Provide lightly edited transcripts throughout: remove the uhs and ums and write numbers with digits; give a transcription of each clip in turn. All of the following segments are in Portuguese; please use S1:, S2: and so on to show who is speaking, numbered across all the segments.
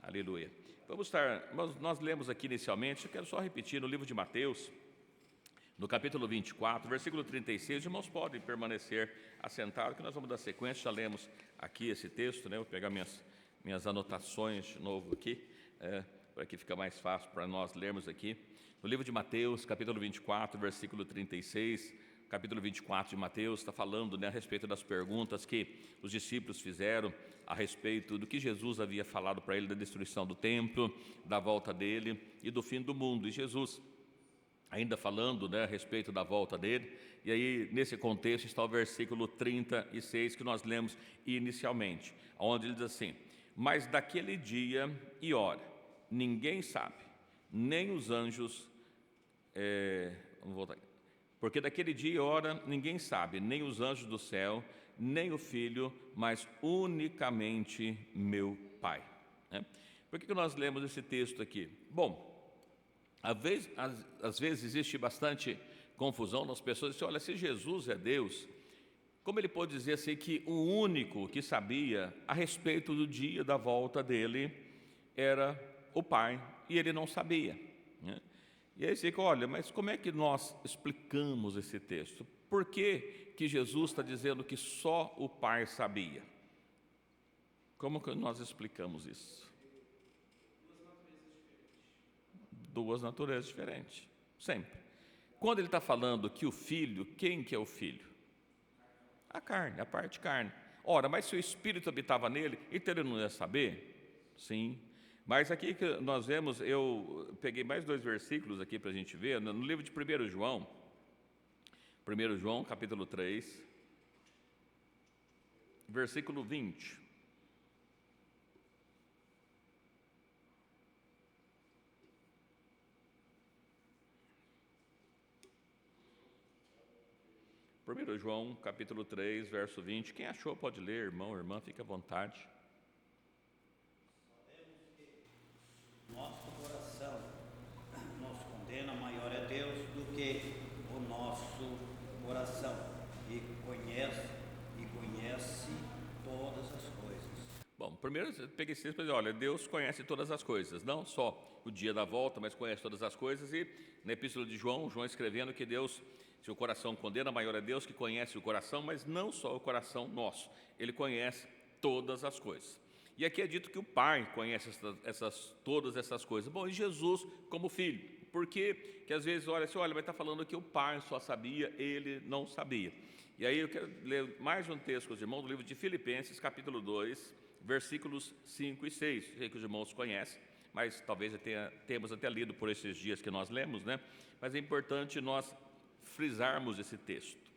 S1: Aleluia. Nós lemos aqui inicialmente, eu quero só repetir, no livro de Mateus, no capítulo 24, versículo 36, os irmãos podem permanecer assentados, que nós vamos dar sequência, já lemos aqui esse texto, né? Vou pegar minhas anotações de novo aqui, para que fica mais fácil para nós lermos aqui. No livro de Mateus, capítulo 24, versículo 36, capítulo 24 de Mateus está falando, né, a respeito das perguntas que os discípulos fizeram a respeito do que Jesus havia falado para ele, da destruição do templo, da volta dele e do fim do mundo. E Jesus, ainda falando, né, a respeito da volta dele, e aí nesse contexto está o versículo 36 que nós lemos inicialmente, onde ele diz assim: mas daquele dia e hora ninguém sabe, nem os anjos, vamos voltar aqui. Porque daquele dia e hora ninguém sabe, nem os anjos do céu, nem o Filho, mas unicamente meu Pai. Por que nós lemos esse texto aqui? Bom, às vezes existe bastante confusão nas pessoas. Dizem, olha, se Jesus é Deus, como ele pode dizer assim que o único que sabia a respeito do dia da volta dele era o Pai, e ele não sabia, né? E aí você fica, olha, mas como é que nós explicamos esse texto? Por que Jesus está dizendo que só o Pai sabia? Como que nós explicamos isso? Duas naturezas diferentes, sempre. Quando ele está falando que o Filho, quem que é o Filho? A carne, a parte carne. Ora, mas se o Espírito habitava nele, então ele não ia saber? Sim. Mas aqui que nós vemos, eu peguei mais 2 versículos aqui para a gente ver, no livro de 1 João, capítulo 3, versículo 20. Primeiro João, capítulo 3, verso 20. Quem achou pode ler, irmão, irmã, fique à vontade.
S2: Nosso coração nos condena, maior é Deus do que o nosso coração, e conhece todas as coisas.
S1: Bom, primeiro eu peguei esse texto para dizer, olha, Deus conhece todas as coisas, não só o dia da volta, mas conhece todas as coisas. E na epístola de João escrevendo que Deus, se o coração condena, maior é Deus que conhece o coração, mas não só o coração nosso, Ele conhece todas as coisas. E aqui é dito que o Pai conhece todas essas coisas. Bom, e Jesus como Filho? Por que às vezes, olha, mas está falando que o Pai só sabia, Ele não sabia. E aí eu quero ler mais um texto com os irmãos do livro de Filipenses, capítulo 2, versículos 5 e 6. Sei que os irmãos conhecem, mas talvez tenhamos até lido por esses dias que nós lemos, né? Mas é importante nós frisarmos esse texto.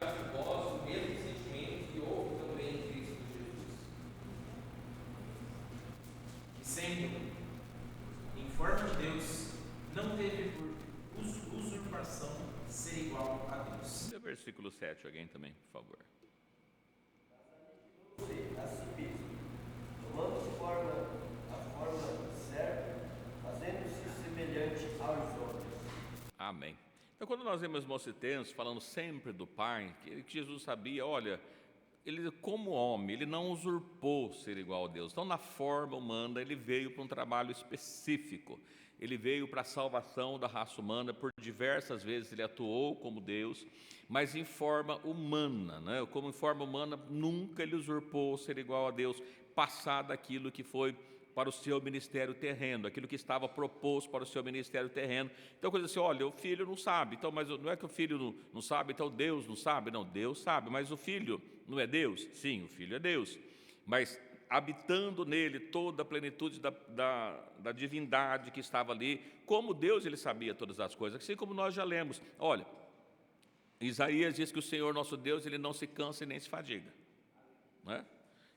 S3: De vós o mesmo sentimento que houve também em Cristo Jesus, que sendo em forma de Deus, não teve por usurpação ser igual a Deus.
S1: É versículo 7, alguém também, por favor.
S4: A si mesmo, tomando a forma de servo, fazendo-se semelhante aos homens.
S1: Amém. Então, quando nós vemos esse texto falando sempre do Pai, que Jesus sabia, olha, ele como homem, ele não usurpou ser igual a Deus. Então, na forma humana, ele veio para um trabalho específico. Ele veio para a salvação da raça humana. Por diversas vezes ele atuou como Deus, mas em forma humana, né? Como em forma humana, nunca ele usurpou ser igual a Deus, passado aquilo que foi para o seu ministério terreno, aquilo que estava proposto para o seu ministério terreno. Então, coisa assim, olha, o filho não sabe, então, mas não é que o filho não sabe, então Deus não sabe? Não, Deus sabe, mas o filho não é Deus? Sim, o filho é Deus, mas habitando nele toda a plenitude da divindade que estava ali, como Deus ele sabia todas as coisas, assim como nós já lemos. Olha, Isaías diz que o Senhor nosso Deus, ele não se cansa e nem se fadiga, não é?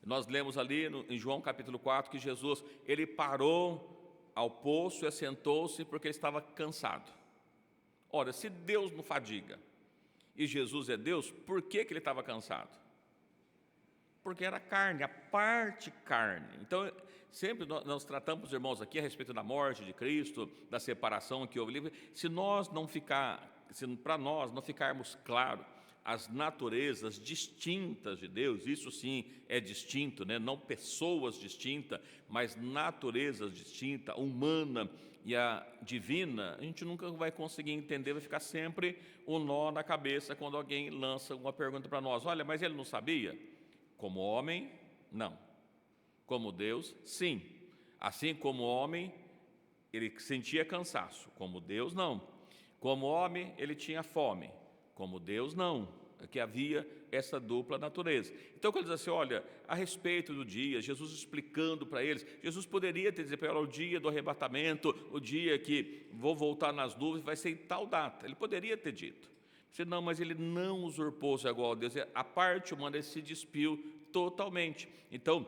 S1: Nós lemos ali em João capítulo 4 que Jesus, ele parou ao poço e assentou-se porque ele estava cansado. Ora, se Deus não fadiga e Jesus é Deus, por que ele estava cansado? Porque era carne, a parte carne. Então, sempre nós tratamos, irmãos, aqui a respeito da morte de Cristo, da separação que houve. Se nós não ficar para nós não ficarmos claro as naturezas distintas de Deus, isso sim é distinto, né? Não pessoas distintas, mas naturezas distintas, a humana e a divina, a gente nunca vai conseguir entender, vai ficar sempre um nó na cabeça quando alguém lança uma pergunta para nós. Olha, mas ele não sabia? Como homem, não. Como Deus, sim. Assim como homem, ele sentia cansaço. Como Deus, não. Como homem, ele tinha fome. Como Deus, não. Que havia essa dupla natureza. Então, quando diz assim, olha, a respeito do dia, Jesus explicando para eles, Jesus poderia ter dito para ela, o dia do arrebatamento, o dia que vou voltar nas nuvens, vai ser em tal data. Ele poderia ter dito. Não, mas ele não usurpou-se igual a Deus. A parte humana, ele se despiu totalmente. Então,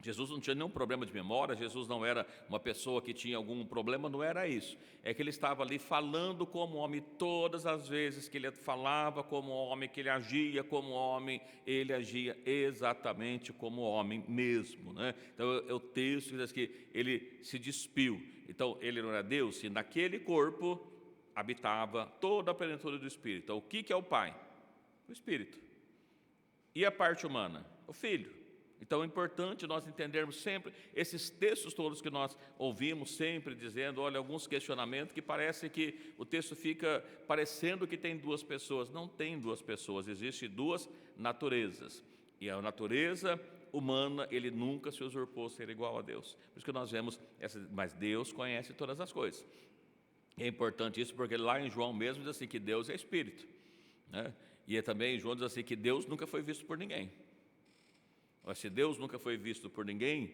S1: Jesus não tinha nenhum problema de memória, Jesus não era uma pessoa que tinha algum problema, não era isso. É que ele estava ali falando como homem, todas as vezes que ele falava como homem, que ele agia como homem, ele agia exatamente como homem mesmo, né? Então, é o texto que diz que ele se despiu. Então, ele não era Deus, e naquele corpo habitava toda a plenitude do Espírito. Então, o que é o Pai? O Espírito. E a parte humana? O Filho. Então é importante nós entendermos sempre esses textos todos que nós ouvimos sempre dizendo, olha, alguns questionamentos que parece que o texto fica parecendo que tem duas pessoas. Não tem duas pessoas, existem duas naturezas. E a natureza humana, ele nunca se usurpou ser igual a Deus. Por isso que nós vemos, mas Deus conhece todas as coisas. É importante isso porque lá em João mesmo diz assim que Deus é Espírito, né? E também em João diz assim que Deus nunca foi visto por ninguém. Mas se Deus nunca foi visto por ninguém,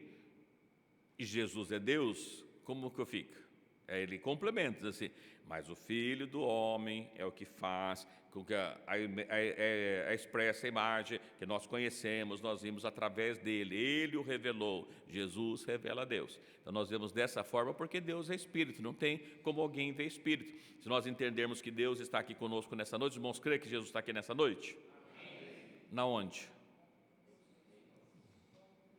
S1: e Jesus é Deus, como que eu fico? Ele complementa, diz assim, mas o Filho do Homem é o que faz com que a expressa imagem que nós conhecemos, nós vimos através dele, ele o revelou, Jesus revela a Deus. Então nós vemos dessa forma porque Deus é Espírito, não tem como alguém ver Espírito. Se nós entendermos que Deus está aqui conosco nessa noite, os irmãos creem que Jesus está aqui nessa noite? Na onde?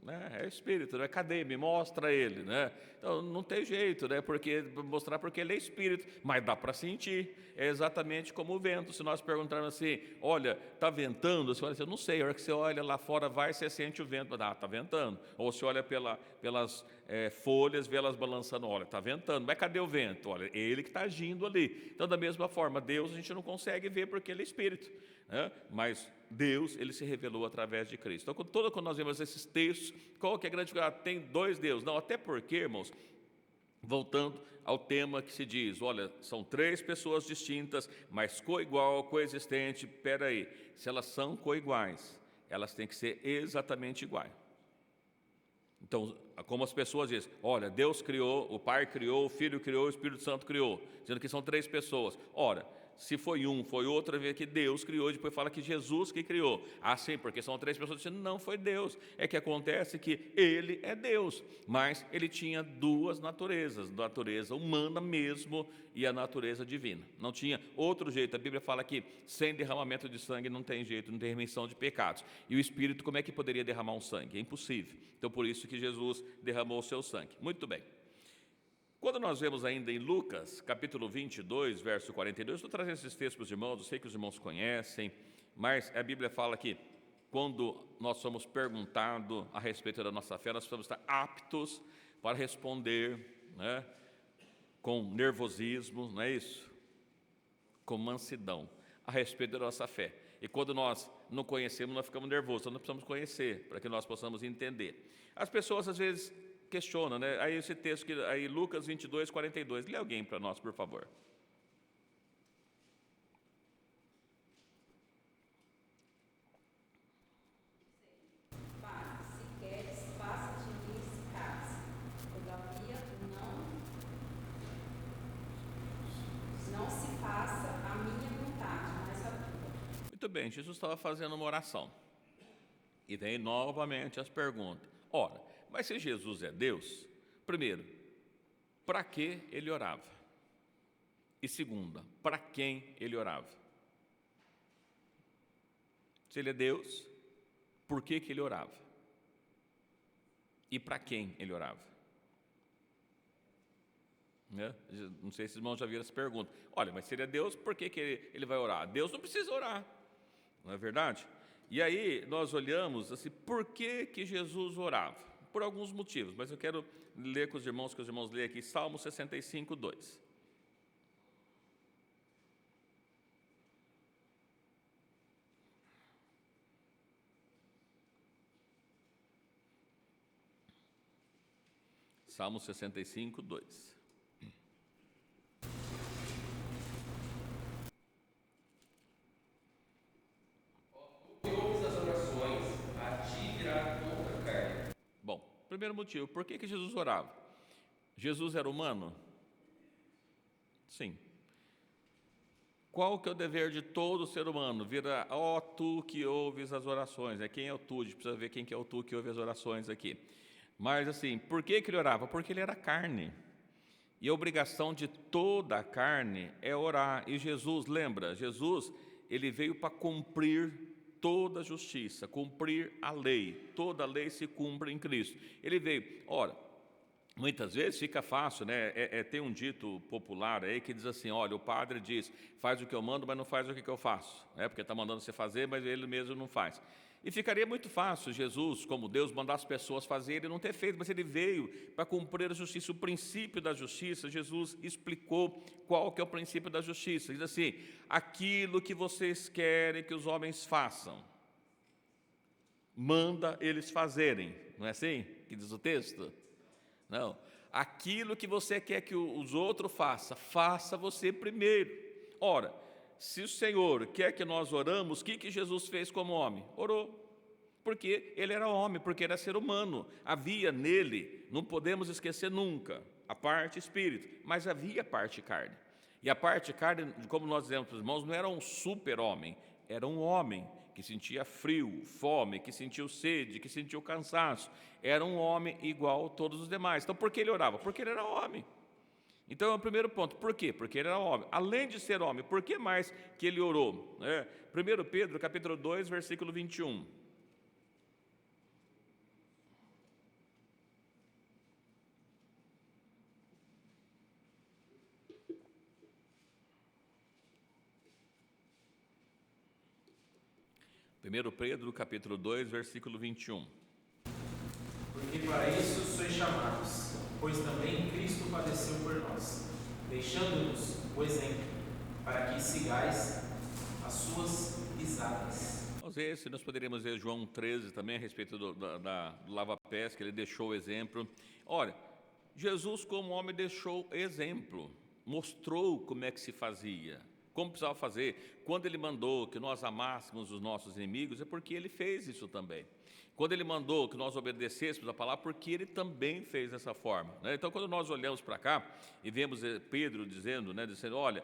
S1: É Espírito, né? Cadê? Me mostra ele, né? Então não tem jeito, né? Porque mostrar porque ele é Espírito, mas dá para sentir. É exatamente como o vento. Se nós perguntarmos assim, olha, está ventando? Você olha assim, eu não sei. A hora que você olha lá fora, você sente o vento, está ventando. Ou você olha pelas folhas, vê elas balançando, olha, está ventando. Mas cadê o vento? Olha, ele que está agindo ali. Então da mesma forma, Deus a gente não consegue ver porque ele é Espírito, né? Mas Deus, ele se revelou através de Cristo. Então, quando nós vemos esses textos, qual que é a grande dificuldade? Tem dois deuses. Não, até porque, irmãos, voltando ao tema que se diz, olha, são três pessoas distintas, mas coigual, coexistente. Espera aí, se elas são coiguais, elas têm que ser exatamente iguais. Então, como as pessoas dizem, olha, Deus criou, o Pai criou, o Filho criou, o Espírito Santo criou, dizendo que são três pessoas. Ora, se foi um, foi outro, vê que Deus criou, depois fala que Jesus que criou. Ah, sim, porque são três pessoas dizendo, não foi Deus. É que acontece que ele é Deus, mas ele tinha duas naturezas, a natureza humana mesmo e a natureza divina. Não tinha outro jeito. A Bíblia fala que sem derramamento de sangue não tem jeito, não tem remissão de pecados. E o Espírito, como é que poderia derramar um sangue? É impossível. Então, por isso que Jesus derramou o seu sangue. Muito bem. Quando nós vemos ainda em Lucas, capítulo 22, verso 42, estou trazendo esses textos para os irmãos, eu sei que os irmãos conhecem, mas a Bíblia fala que quando nós somos perguntados a respeito da nossa fé, nós precisamos estar aptos para responder, né, com nervosismo, não é isso? Com mansidão, a respeito da nossa fé. E quando nós não conhecemos, nós ficamos nervosos, então nós precisamos conhecer, para que nós possamos entender. As pessoas às vezes questionam, né? Aí esse texto, aí Lucas 22, 42, lê alguém para nós, por favor.
S5: Se queres, faça de mim esse cálice. Todavia, não se faça a minha vontade, mas a tua.
S1: Muito bem, Jesus estava fazendo uma oração. E vem novamente as perguntas. Ora, mas se Jesus é Deus, primeiro, para que ele orava? E segunda, para quem ele orava? Se ele é Deus, por que ele orava? E para quem ele orava? Né? Não sei se os irmãos já viram essa pergunta. Olha, mas se ele é Deus, por que ele vai orar? Deus não precisa orar, não é verdade? E aí nós olhamos assim, por que Jesus orava? Por alguns motivos, mas eu quero ler com os irmãos, que os irmãos leem aqui, Salmo 65, 2. Salmo 65, 2. Bom, primeiro motivo, por que Jesus orava? Jesus era humano? Sim. Qual que é o dever de todo ser humano? Vira, ó tu que ouves as orações. Quem é o tu? A gente precisa ver quem que é o tu que ouve as orações aqui. Mas assim, por que ele orava? Porque ele era carne. E a obrigação de toda a carne é orar. E Jesus, lembra? Jesus, ele veio para cumprir toda a justiça, cumprir a lei. Toda a lei se cumpre em Cristo. Ele veio, ora, muitas vezes fica fácil, né? Tem um dito popular aí que diz assim, olha, o padre diz, faz o que eu mando, mas não faz o que eu faço. Porque está mandando você fazer, mas ele mesmo não faz. E ficaria muito fácil Jesus, como Deus, mandar as pessoas fazerem e não ter feito, mas ele veio para cumprir a justiça, o princípio da justiça. Jesus explicou qual que é o princípio da justiça. Diz assim, aquilo que vocês querem que os homens façam, manda eles fazerem. Não é assim que diz o texto? Não. Aquilo que você quer que os outros façam, faça você primeiro. Ora, se o Senhor quer que nós oramos, o que Jesus fez como homem? Orou. Porque ele era homem, porque era ser humano. Havia nele, não podemos esquecer nunca, a parte espírito, mas havia a parte carne. E a parte carne, como nós dizemos para os irmãos, não era um super-homem, era um homem que sentia frio, fome, que sentiu sede, que sentiu cansaço. Era um homem igual a todos os demais. Então, por que ele orava? Porque ele era homem. Então, é o primeiro ponto. Por quê? Porque ele era homem. Além de ser homem, por que mais que ele orou? 1 Pedro, capítulo 2, versículo 21. Primeiro Pedro, capítulo 2, versículo 21.
S3: Porque para isso sois chamados, pois também Cristo padeceu por nós, deixando-nos o exemplo, para que sigais as suas pisadas.
S1: Nós poderíamos ver João 13 também, a respeito do lava-pés, que ele deixou o exemplo. Olha, Jesus como homem deixou exemplo, mostrou como é que se fazia, como precisava fazer. Quando ele mandou que nós amássemos os nossos inimigos, é porque ele fez isso também. Quando ele mandou que nós obedecêssemos a palavra, porque ele também fez dessa forma. Então, quando nós olhamos para cá e vemos Pedro dizendo, olha,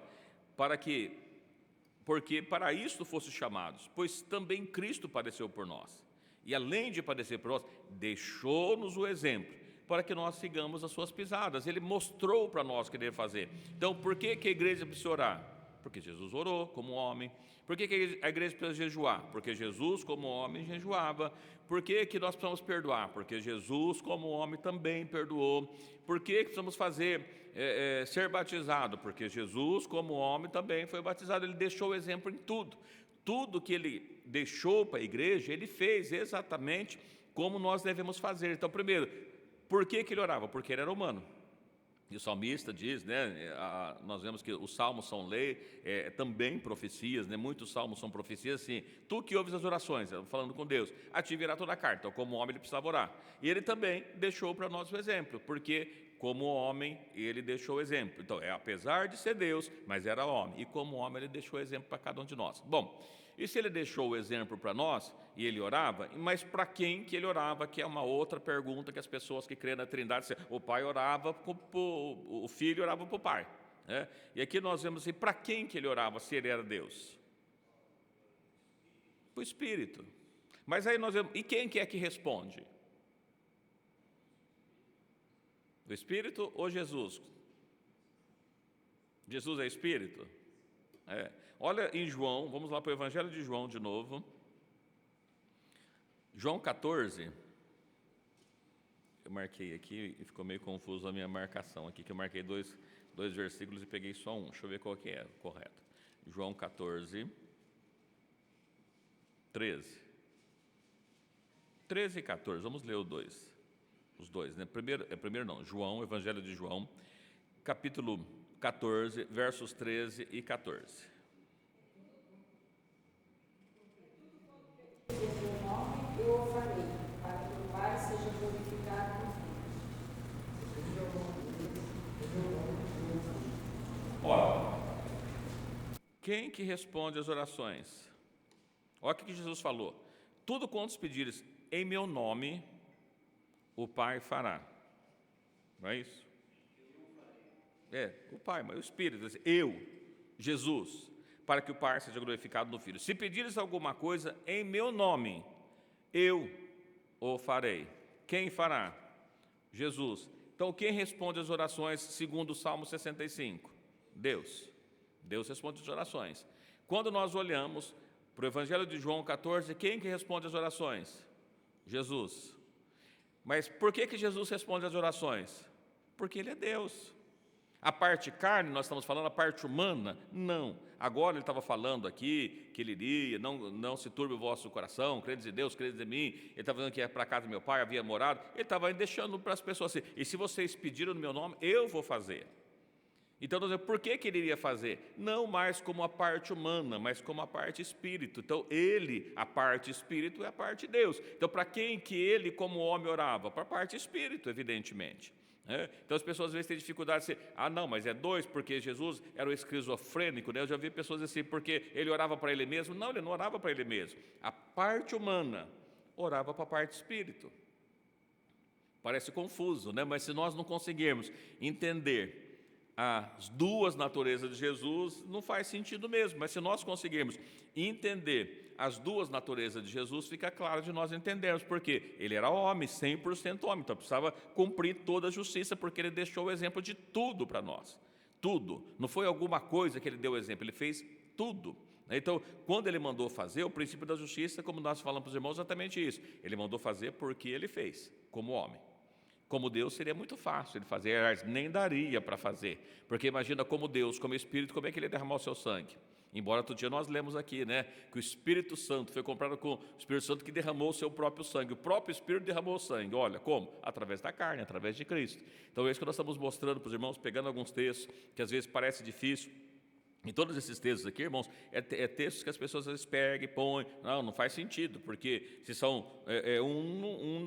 S1: porque para isto fossem chamados, pois também Cristo padeceu por nós. E além de padecer por nós, deixou-nos o exemplo, para que nós sigamos as suas pisadas. Ele mostrou para nós o que deve fazer. Então, por que a igreja precisa orar? Porque Jesus orou como homem. Por que a igreja precisa jejuar? Porque Jesus, como homem, jejuava. Por que nós precisamos perdoar? Porque Jesus, como homem, também perdoou. Por que precisamos ser batizado? Porque Jesus, como homem, também foi batizado. Ele deixou o exemplo em tudo. Tudo que ele deixou para a igreja, ele fez exatamente como nós devemos fazer. Então, primeiro, por que ele orava? Porque ele era humano. E o salmista diz, nós vemos que os salmos são lei, também profecias, muitos salmos são profecias assim, tu que ouves as orações, falando com Deus, a ti virá toda a carta. Então, como homem, ele precisava orar. E ele também deixou para nós o exemplo, porque como homem, ele deixou o exemplo. Então, apesar de ser Deus, mas era homem. E como homem, ele deixou o exemplo para cada um de nós. Bom, e se ele deixou o exemplo para nós, e ele orava, mas para quem que ele orava, que é uma outra pergunta que as pessoas que creem na Trindade, o pai orava, o filho orava para o pai. E aqui nós vemos assim, para quem que ele orava, se ele era Deus? Para o Espírito. Mas aí nós vemos, e quem que é que responde? O Espírito ou Jesus? Jesus é Espírito? Olha em João, vamos lá para o Evangelho de João de novo. João 14, marquei aqui e ficou meio confuso a minha marcação aqui, que eu marquei dois versículos e peguei só um. Deixa eu ver qual que é o correto. João 14, 13. 13 e 14, vamos ler os dois, né? Primeiro não, João, Evangelho de João, capítulo 14, versos 13 e 14.
S5: Em meu nome eu o farei, para que o Pai seja glorificado no Filho.
S1: Ora, quem que responde às orações? Olha o que Jesus falou. Tudo quantos pedires em meu nome, o Pai fará. Não é isso? O Pai, mas o Espírito, eu, Jesus, para que o Pai seja glorificado no Filho. Se pedires alguma coisa em meu nome, eu o farei. Quem fará? Jesus. Então, quem responde às orações segundo o Salmo 65? Deus. Deus responde às orações. Quando nós olhamos para o Evangelho de João 14, quem que responde às orações? Jesus. Mas por que Jesus responde às orações? Porque Ele é Deus. A parte carne, nós estamos falando, a parte humana, não. Agora Ele estava falando aqui que Ele iria, não se turbe o vosso coração, credes em Deus, credes em mim. Ele estava falando que para a casa do meu pai havia morado. Ele estava deixando para as pessoas assim, e se vocês pediram no meu nome, eu vou fazer. Então, por que Ele iria fazer? Não mais como a parte humana, mas como a parte espírito. Então, Ele, a parte espírito, é a parte de Deus. Então, para quem que Ele, como homem, orava? Para a parte espírito, evidentemente. Então, as pessoas às vezes têm dificuldade de dizer, não, mas é dois, porque Jesus era o esquizofrênico, né? Eu já vi pessoas assim, porque Ele orava para Ele mesmo. Não, Ele não orava para Ele mesmo. A parte humana orava para a parte espírito. Parece confuso, né? Mas se nós não conseguirmos entender as duas naturezas de Jesus, não faz sentido mesmo. Mas se nós conseguirmos entender as duas naturezas de Jesus, fica claro de nós entendermos, porque Ele era homem, 100% homem, então precisava cumprir toda a justiça, porque Ele deixou o exemplo de tudo para nós. Tudo. Não foi alguma coisa que Ele deu exemplo, Ele fez tudo. Então, quando Ele mandou fazer, o princípio da justiça, como nós falamos para os irmãos, exatamente isso. Ele mandou fazer porque Ele fez, como homem. Como Deus seria muito fácil Ele fazer, nem daria para fazer, porque imagina como Deus, como Espírito, como é que Ele ia derramar o seu sangue? Embora outro dia nós lemos aqui, né, que o Espírito Santo foi comprado com o Espírito Santo que derramou o seu próprio sangue. O próprio Espírito derramou o sangue. Olha, como? Através da carne, através de Cristo. Então é isso que nós estamos mostrando para os irmãos, pegando alguns textos que às vezes parece difícil. Em todos esses textos aqui, irmãos, é textos que as pessoas às vezes pegam e põem. Não faz sentido, porque se são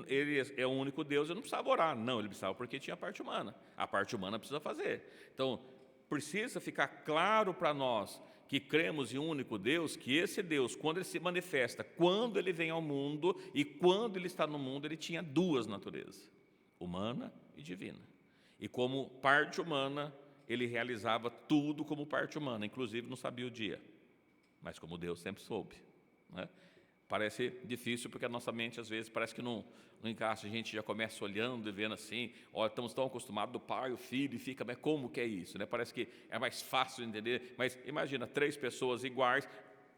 S1: Ele é o único Deus, eu não precisava orar. Não, Ele precisava porque tinha a parte humana. A parte humana precisa fazer. Então, precisa ficar claro para nós que cremos em um único Deus, que esse Deus, quando Ele se manifesta, quando Ele vem ao mundo e quando Ele está no mundo, Ele tinha duas naturezas, humana e divina. E como parte humana, Ele realizava tudo como parte humana, inclusive não sabia o dia, mas como Deus sempre soube, né? Parece difícil porque a nossa mente às vezes parece que não encaixa, a gente já começa olhando e vendo assim, estamos tão acostumados do pai, o filho, e fica, mas como que é isso, né? Parece que é mais fácil de entender, mas imagina, 3 pessoas iguais,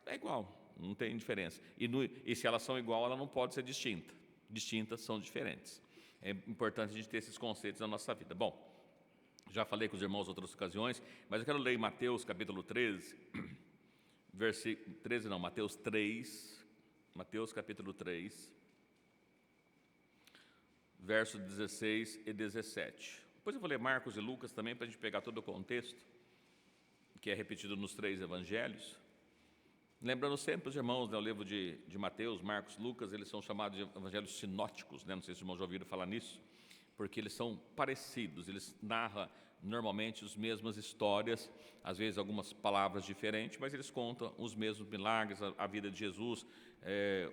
S1: é igual, não tem diferença, e se elas são igual, ela não pode ser distinta, distintas são diferentes. É importante a gente ter esses conceitos na nossa vida. Bom, já falei com os irmãos em outras ocasiões, mas eu quero ler Mateus capítulo 13, Mateus capítulo 3, versos 16 e 17. Depois eu vou ler Marcos e Lucas também, para a gente pegar todo o contexto, que é repetido nos 3 evangelhos. Lembrando sempre os irmãos, né, o livro de Mateus, Marcos, Lucas, eles são chamados de evangelhos sinóticos, né? Não sei se os irmãos já ouviram falar nisso, porque eles são parecidos, eles narram normalmente as mesmas histórias, às vezes algumas palavras diferentes, mas eles contam os mesmos milagres, a vida de Jesus,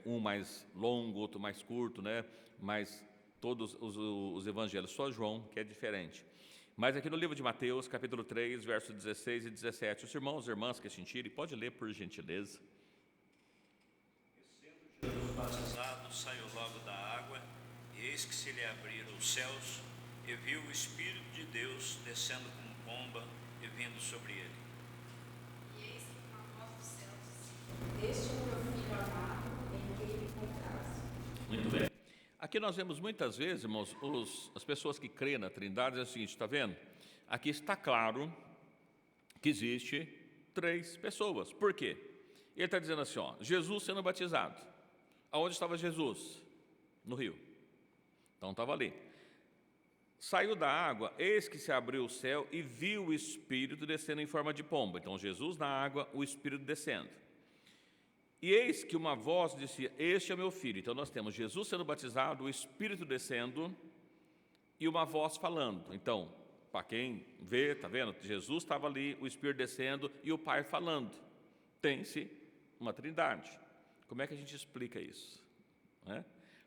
S1: um mais longo, outro mais curto, né? Mas todos os evangelhos, só João que é diferente. Mas aqui no livro de Mateus, capítulo 3, versos 16 e 17, os irmãos e irmãs que sentirem, pode ler por gentileza.
S2: E sendo Jesus batizado, saiu logo da água, e eis que se lhe abriram os céus, e viu o Espírito de Deus descendo como pomba e vindo sobre ele.
S5: E eis que uma voz dos céus, este é o meu filho amado, em quem me comprazo.
S1: Muito bem. Aqui nós vemos muitas vezes, irmãos, as pessoas que creem na Trindade, é o seguinte, está vendo? Aqui está claro que existe 3 pessoas. Por quê? Ele está dizendo assim, ó, Jesus sendo batizado. Aonde estava Jesus? No rio. Então estava ali. Saiu da água, eis que se abriu o céu e viu o Espírito descendo em forma de pomba. Então Jesus na água, o Espírito descendo. E eis que uma voz dizia, este é o meu filho. Então nós temos Jesus sendo batizado, o Espírito descendo e uma voz falando. Então, para quem vê, está vendo? Jesus estava ali, o Espírito descendo e o Pai falando. Tem-se uma trindade. Como é que a gente explica isso?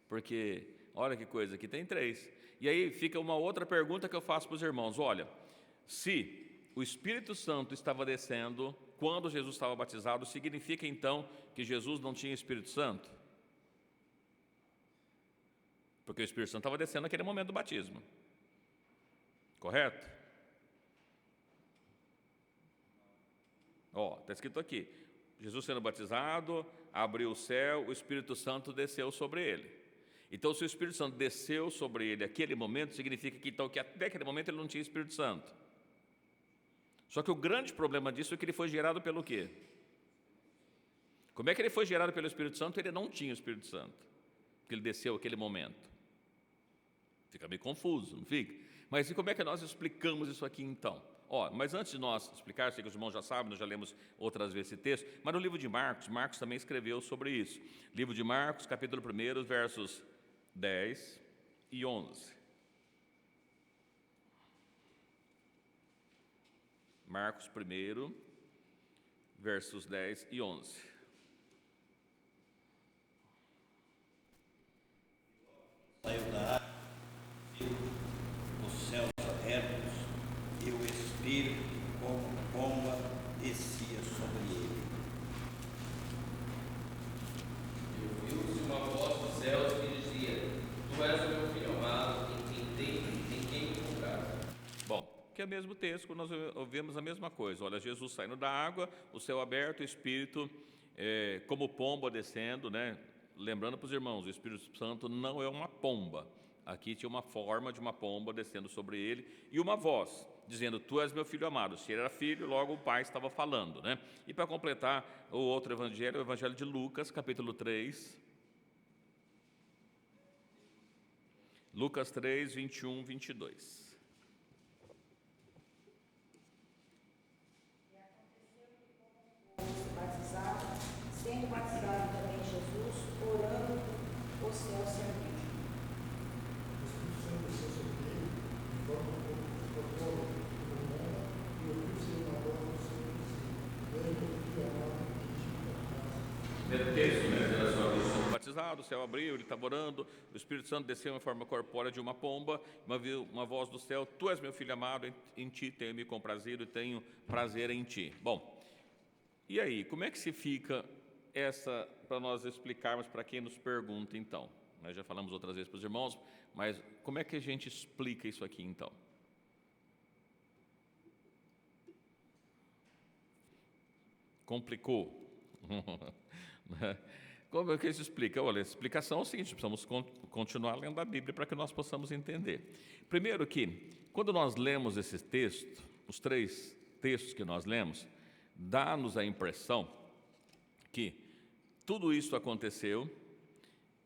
S1: Porque, olha que coisa, aqui tem 3. E aí fica uma outra pergunta que eu faço para os irmãos. Olha, se o Espírito Santo estava descendo quando Jesus estava batizado, significa então que Jesus não tinha Espírito Santo? Porque o Espírito Santo estava descendo naquele momento do batismo. Correto? Ó, está escrito aqui. Jesus sendo batizado, abriu o céu, o Espírito Santo desceu sobre ele. Então, se o Espírito Santo desceu sobre ele naquele momento, significa que, então, que até aquele momento ele não tinha Espírito Santo. Só que o grande problema disso é que ele foi gerado pelo quê? Como é que ele foi gerado pelo Espírito Santo? Ele não tinha o Espírito Santo, porque ele desceu naquele momento. Fica meio confuso, não fica? Mas e como é que nós explicamos isso aqui então? Ó, mas antes de nós explicar, sei que os irmãos já sabem, nós já lemos outras vezes esse texto, mas no livro de Marcos, Marcos também escreveu sobre isso. Livro de Marcos, capítulo 1, versos 10 e 11. Marcos 1, versos 10 e 11.
S2: Saiu da água, viu os céus abertos e o Espírito como pomba descia sobre ele.
S3: E ouviu-se uma voz dos céus que dizia, tu és o meu filho amado, em quem me compraste.
S1: Bom, que é o mesmo texto, nós ouvimos a mesma coisa. Olha, Jesus saindo da água, o céu aberto, o Espírito como pomba descendo, né? Lembrando para os irmãos, o Espírito Santo não é uma pomba. Aqui tinha uma forma de uma pomba descendo sobre ele e uma voz dizendo, tu és meu filho amado. Se ele era filho, logo o pai estava falando, né? E para completar o outro evangelho, o evangelho de Lucas, capítulo 3. Lucas 3, 21, 22.
S6: Batizado, sendo batizado também Jesus, orando, o céu se abriu.
S7: O Espírito Santo desceu sobre ele, de forma como e ouviu-se uma voz do Senhor dizer, ele é o filho amado em quem te compraste.
S1: Primeiro texto, né? Era só sendo batizado, o céu abriu, ele estava orando, o Espírito Santo desceu em forma corpórea de uma pomba, uma voz do céu, tu és meu filho amado, em ti tenho me comprazido e tenho prazer em ti. Bom, e aí, como é que se fica essa, para nós explicarmos para quem nos pergunta então? Nós já falamos outras vezes para os irmãos, mas como é que a gente explica isso aqui então? Complicou? Como é que isso explica? Olha, a explicação é o seguinte, precisamos continuar lendo a Bíblia para que nós possamos entender. Primeiro que, quando nós lemos esse texto, os 3 textos que nós lemos, dá-nos a impressão que tudo isso aconteceu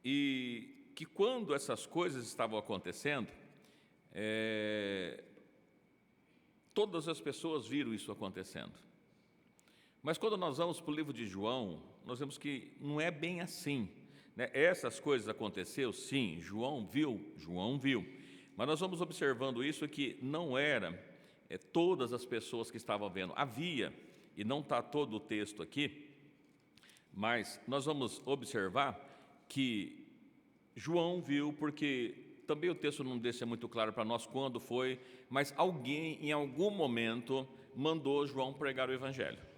S1: e que quando essas coisas estavam acontecendo, todas as pessoas viram isso acontecendo. Mas quando nós vamos para o livro de João, nós vemos que não é bem assim, né? Essas coisas aconteceram, sim, João viu, mas nós vamos observando isso que não era todas as pessoas que estavam vendo, havia, e não está todo o texto aqui, mas nós vamos observar que João viu, porque também o texto não deixa muito claro para nós quando foi, mas alguém em algum momento mandou João pregar o Evangelho.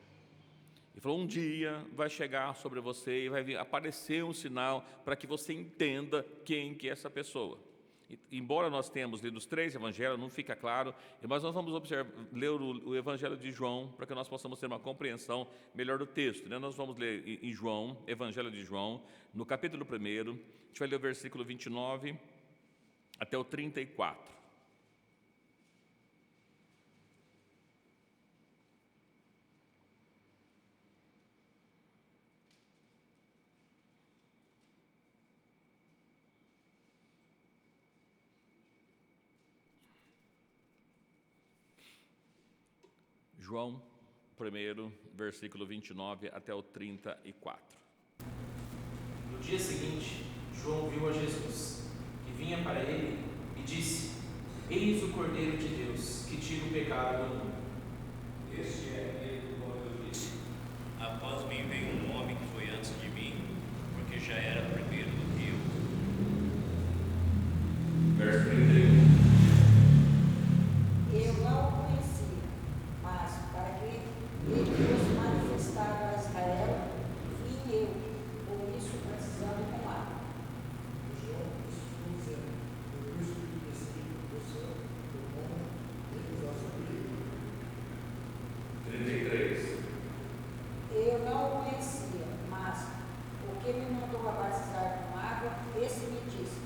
S1: E falou, um dia vai chegar sobre você e vai aparecer um sinal para que você entenda quem que é essa pessoa. Embora nós tenhamos lido os 3 evangelhos, não fica claro, mas nós vamos ler o evangelho de João, para que nós possamos ter uma compreensão melhor do texto, né? Nós vamos ler em João, evangelho de João, no capítulo 1, a gente vai ler o versículo 29 até o 34. João 1, versículo 29 até o 34.
S3: No dia seguinte, João viu a Jesus, que vinha para ele, e disse: Eis o Cordeiro de Deus, que tira o pecado do mundo.
S2: Este é aquele do qual eu disse:
S8: Após mim veio um homem que foi antes de mim, porque já era primeiro do que eu.
S1: Verso 31.
S6: Eu não o conhecia, mas para que ele fosse manifestado a Israel, vim eu, por isso batizando com água.
S7: João estou dizendo, eu vi o Espírito descer do céu, do mundo, e repousar sobre ele.
S1: 33.
S6: Eu não o conhecia, mas o que me mandou a batizar com água, esse me disse: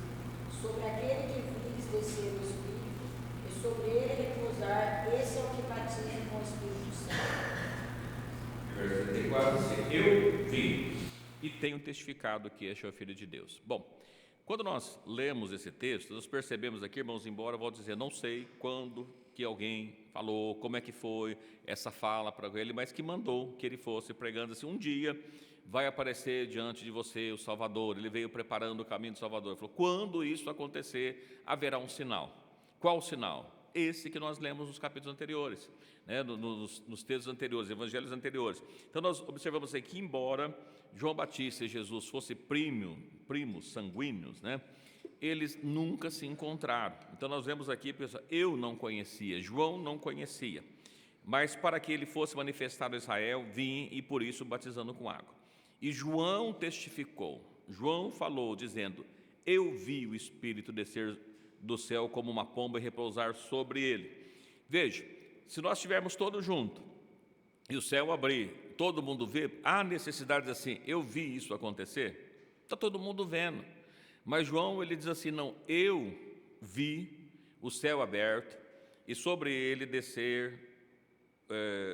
S6: sobre aquele que vires descer o Espírito, e sobre ele repousar, esse é o que batiza com o Espírito Santo.
S1: Verso 34, eu vi e tenho testificado que este é o Filho de Deus. Bom, quando nós lemos esse texto, nós percebemos aqui, irmãos, embora eu vou dizer, não sei quando que alguém falou, como é que foi essa fala para ele, mas que mandou que ele fosse pregando assim: um dia vai aparecer diante de você o Salvador. Ele veio preparando o caminho do Salvador. Ele falou: quando isso acontecer, haverá um sinal. Qual o sinal? Esse que nós lemos nos capítulos anteriores, né? nos textos anteriores, evangelhos anteriores. Então nós observamos aqui que, embora João Batista e Jesus fossem primos sanguíneos, né? Eles nunca se encontraram. Então nós vemos aqui, pessoal, eu não conhecia, João não conhecia, mas para que ele fosse manifestado a Israel, vim e por isso batizando com água. E João testificou, João falou dizendo: eu vi o Espírito descer do céu como uma pomba e repousar sobre ele. Veja, se nós estivermos todos juntos e o céu abrir, todo mundo vê, há necessidade assim: eu vi isso acontecer? Está todo mundo vendo. Mas João, ele diz assim: não, eu vi o céu aberto e sobre ele descer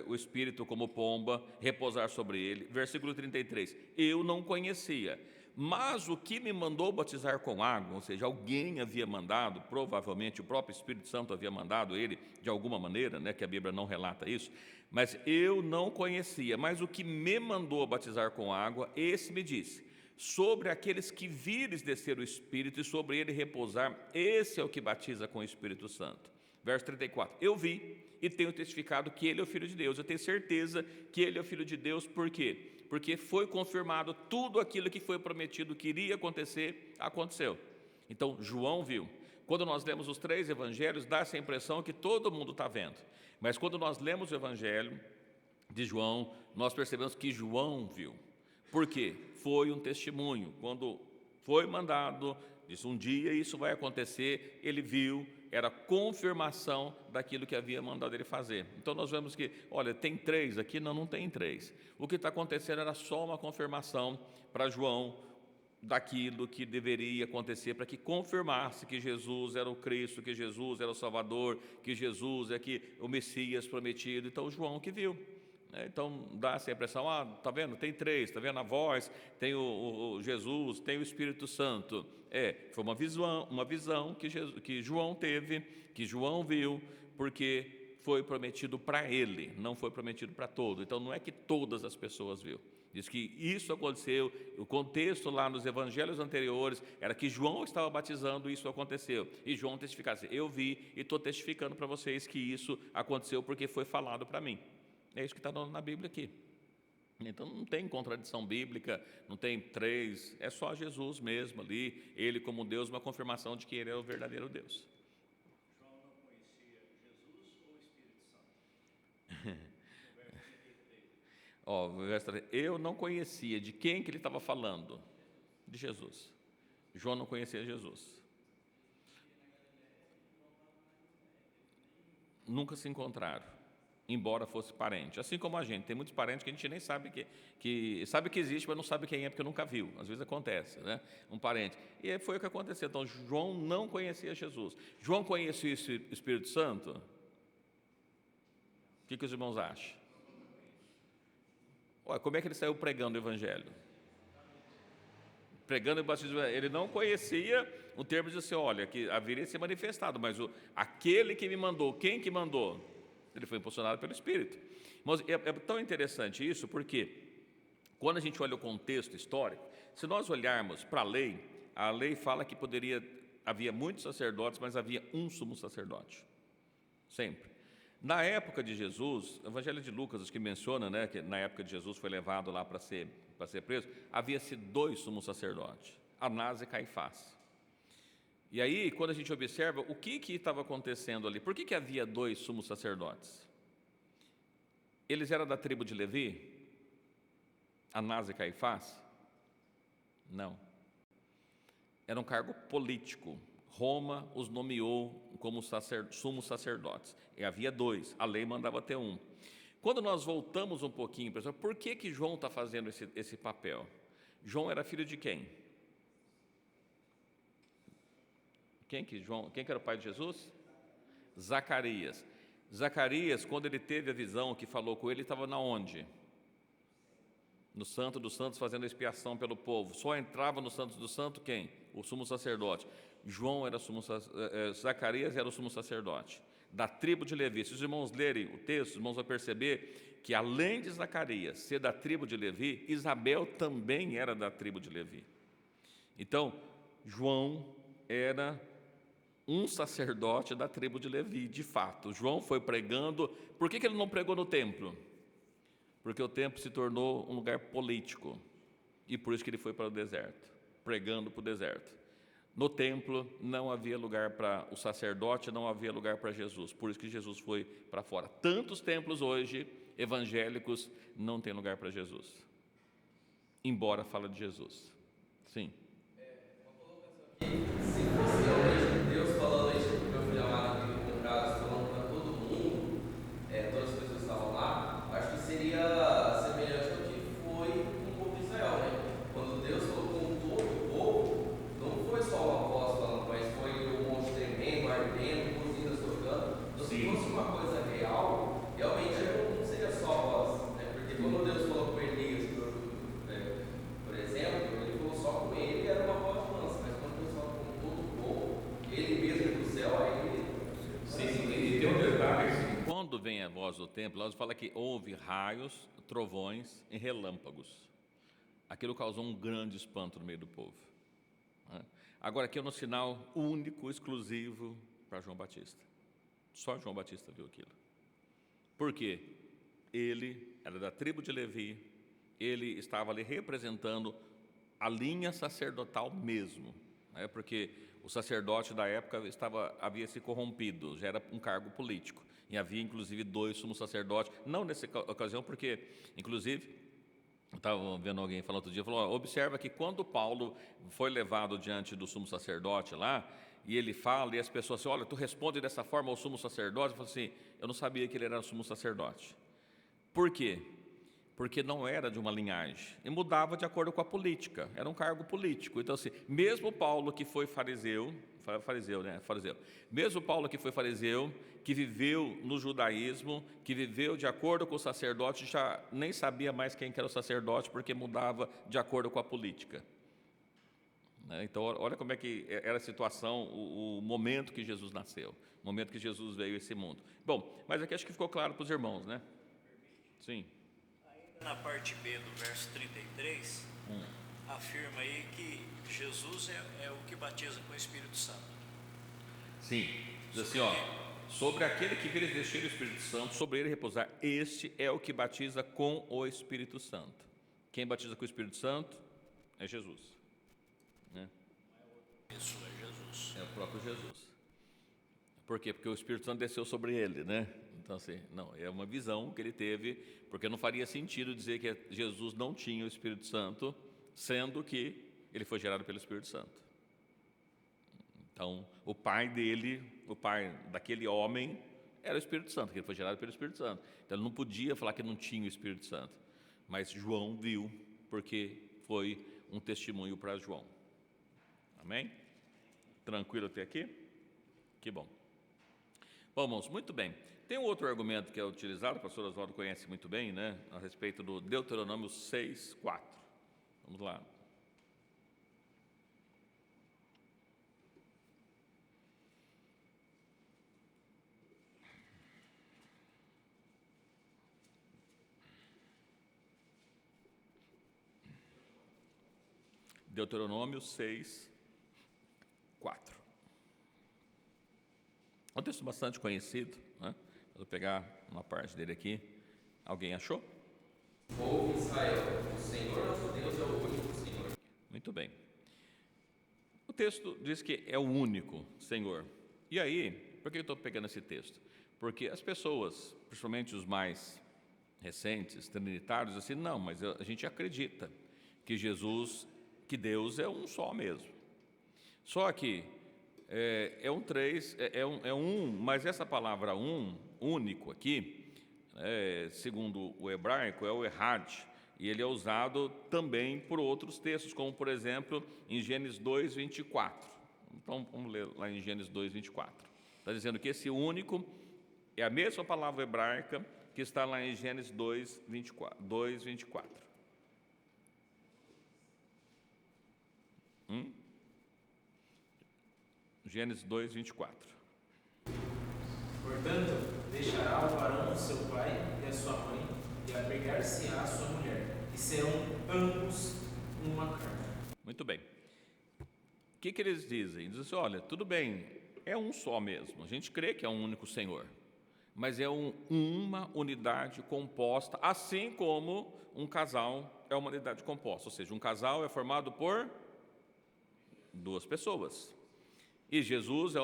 S1: o Espírito como pomba, repousar sobre ele. Versículo 33, eu não conhecia, mas o que me mandou batizar com água, ou seja, alguém havia mandado, provavelmente o próprio Espírito Santo havia mandado ele de alguma maneira, né, que a Bíblia não relata isso, mas eu não conhecia, mas o que me mandou batizar com água, esse me disse: sobre aqueles que vires descer o Espírito e sobre ele repousar, esse é o que batiza com o Espírito Santo. Verso 34, eu vi e tenho testificado que ele é o Filho de Deus. Eu tenho certeza que ele é o Filho de Deus. Por quê? Porque foi confirmado tudo aquilo que foi prometido que iria acontecer, aconteceu. Então João viu. Quando nós lemos os 3 evangelhos, dá essa impressão que todo mundo está vendo, mas quando nós lemos o evangelho de João, nós percebemos que João viu. Por quê? Foi um testemunho. Quando foi mandado, disse: um dia isso vai acontecer, ele viu, era confirmação daquilo que havia mandado ele fazer. Então nós vemos que, olha, tem 3 aqui? Não, não tem 3. O que está acontecendo era só uma confirmação para João daquilo que deveria acontecer, para que confirmasse que Jesus era o Cristo, que Jesus era o Salvador, que Jesus é o Messias prometido. Então João que viu. Então dá essa impressão: está vendo? Tem 3, está vendo a voz, tem o Jesus, tem o Espírito Santo. Foi uma visão que João teve, que João viu, porque foi prometido para ele, não foi prometido para todos. Então não é que todas as pessoas viu. Diz que isso aconteceu, o contexto lá nos evangelhos anteriores era que João estava batizando e isso aconteceu. E João testificasse: eu vi e estou testificando para vocês que isso aconteceu porque foi falado para mim. É isso que está na Bíblia aqui. Então não tem contradição bíblica, não tem 3, é só Jesus mesmo ali, ele como Deus, uma confirmação de que ele é o verdadeiro Deus.
S8: João não conhecia Jesus ou o Espírito Santo?
S1: Eu não conhecia. De quem que ele estava falando? De Jesus. João não conhecia Jesus. nunca se encontraram, embora fosse parente. Assim como a gente, tem muitos parentes que a gente nem sabe que sabe que existe, mas não sabe quem é porque nunca viu. Às vezes acontece, né? Um parente. E aí foi o que aconteceu. Então, João não conhecia Jesus. João conhecia o Espírito Santo? O que os irmãos acham? Olha, como é que ele saiu pregando o Evangelho? Pregando o batismo, ele não conhecia o termo de assim, olha, que haveria se manifestado, mas aquele que me mandou, quem que mandou? Ele foi impulsionado pelo Espírito. Mas é tão interessante isso, porque quando a gente olha o contexto histórico, se nós olharmos para a lei fala que havia muitos sacerdotes, mas havia um sumo sacerdote, sempre. Na época de Jesus, o Evangelho de Lucas, acho que menciona, né, que na época de Jesus foi levado lá para ser preso, havia-se 2 sumos sacerdotes, Anás e Caifás. E aí, quando a gente observa, o que estava acontecendo ali? Por que havia 2 sumos sacerdotes? Eles eram da tribo de Levi? Anás e Caifás? Não. Era um cargo político. Roma os nomeou como sumos sacerdotes. E havia 2, a lei mandava ter 1. Quando nós voltamos um pouquinho, pessoal, por que João está fazendo esse papel? João era filho de quem? Quem que era o pai de Jesus? Zacarias. Zacarias, quando ele teve a visão que falou com ele, estava na onde? No Santo dos Santos, fazendo a expiação pelo povo. Só entrava no Santo dos Santos quem? O sumo sacerdote. Zacarias era o sumo sacerdote, da tribo de Levi. Se os irmãos lerem o texto, os irmãos vão perceber que além de Zacarias ser da tribo de Levi, Isabel também era da tribo de Levi. Então, João era um sacerdote da tribo de Levi, de fato. João foi pregando. Por que ele não pregou no templo? Porque o templo se tornou um lugar político, e por isso que ele foi para o deserto, pregando para o deserto. No templo não havia lugar para o sacerdote, não havia lugar para Jesus, por isso que Jesus foi para fora. Tantos templos hoje, evangélicos, não tem lugar para Jesus, embora fala de Jesus. Sim.
S9: Se fosse realmente Deus falando isso para o meu filho amado aqui com caso, falando para todo mundo, todas as pessoas que estavam lá, acho que seria semelhante ao que foi com o povo de Israel, né? Quando Deus falou com todo o povo, não foi só uma voz falando, mas foi um monte tremendo, ardendo, cozidas tocando. Então, se fosse uma coisa real, realmente não seria só a voz, né? Porque quando Deus falou com Elias, por exemplo, ele falou só com ele, era uma voz de lança, mas quando Deus falou com todo o povo, ele mesmo do céu, aí ele...
S1: Sim, e tem um detalhe assim, quando vem a voz do templo, nós fala que houve raios, trovões e relâmpagos. Aquilo causou um grande espanto no meio do povo. Agora aqui é um sinal único, exclusivo para João Batista. Só João Batista viu aquilo. Por quê? Ele era da tribo de Levi, ele estava ali representando a linha sacerdotal mesmo, né? Porque o sacerdote da época havia se corrompido, já era um cargo político, e havia inclusive 2 sumos sacerdotes, não nessa ocasião, porque inclusive eu estava vendo alguém falando outro dia, falou, observa que quando Paulo foi levado diante do sumo sacerdote lá, e ele fala, e as pessoas assim, olha, tu responde dessa forma ao sumo sacerdote, eu falo assim, eu não sabia que ele era sumo sacerdote. Por quê? Porque não era de uma linhagem, e mudava de acordo com a política, era um cargo político. Então assim, mesmo Paulo que foi fariseu, mesmo Paulo que foi fariseu, que viveu no judaísmo, que viveu de acordo com o sacerdote, já nem sabia mais quem que era o sacerdote, porque mudava de acordo com a política. Então olha como é que era a situação, o momento que Jesus nasceu, o momento que Jesus veio a esse mundo. Bom, mas aqui acho que ficou claro para os irmãos, né? Sim.
S8: Na parte B do verso 33, afirma aí que Jesus é o que batiza com o Espírito Santo.
S1: Sim, diz assim, ó, sobre aquele que vir vestir o Espírito Santo, sobre ele repousar, este é o que batiza com o Espírito Santo. Quem batiza com o Espírito Santo é Jesus, né?
S8: Isso é Jesus.
S1: É o próprio Jesus. Por quê? Porque o Espírito Santo desceu sobre ele, né? Então assim, não, é uma visão que ele teve, porque não faria sentido dizer que Jesus não tinha o Espírito Santo, sendo que ele foi gerado pelo Espírito Santo. Então, o pai dele, o pai daquele homem, era o Espírito Santo, que ele foi gerado pelo Espírito Santo. Então ele não podia falar que não tinha o Espírito Santo. Mas João viu, porque foi um testemunho para João. Amém? Tranquilo até aqui? Que bom. Bom, irmãos, muito bem. Tem um outro argumento que é utilizado, o pastor Oswaldo conhece muito bem, né? A respeito do Deuteronômio 6:4. Vamos lá. Deuteronômio 6:4. É um texto bastante conhecido, né? Vou pegar uma parte dele aqui. Alguém achou?
S9: Ouve Israel, o Senhor nosso Deus é o único Senhor.
S1: Muito bem. O texto diz que é o único Senhor. E aí, por que eu estou pegando esse texto? Porque as pessoas, principalmente os mais recentes, trinitários, assim, não, mas a gente acredita que Jesus, que Deus é um só mesmo. Só que é um três, mas essa palavra único aqui, segundo o hebraico, é o Ehad, e ele é usado também por outros textos, como por exemplo em Gênesis 2:24. Então vamos ler lá em Gênesis 2:24. Está dizendo que esse único é a mesma palavra hebraica que está lá em Gênesis 2:24. Gênesis 2:24.
S3: Portanto, deixará o varão seu pai e a sua mãe, e apegar-se-á a sua mulher, e serão ambos uma carne.
S1: Muito bem. O que eles dizem? Dizem assim, olha, tudo bem, é um só mesmo, a gente crê que é um único Senhor, mas é uma unidade composta, assim como um casal é uma unidade composta, ou seja, um casal é formado por duas pessoas. E Jesus é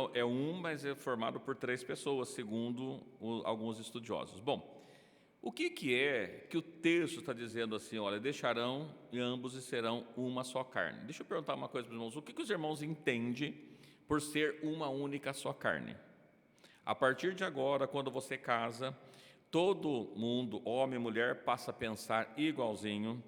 S1: mas é formado por três pessoas, segundo alguns estudiosos. Bom, o que é que o texto está dizendo assim, olha, deixarão e ambos e serão uma só carne? Deixa eu perguntar uma coisa para os irmãos, o que os irmãos entendem por ser uma única só carne? A partir de agora, quando você casa, todo mundo, homem e mulher, passa a pensar igualzinho.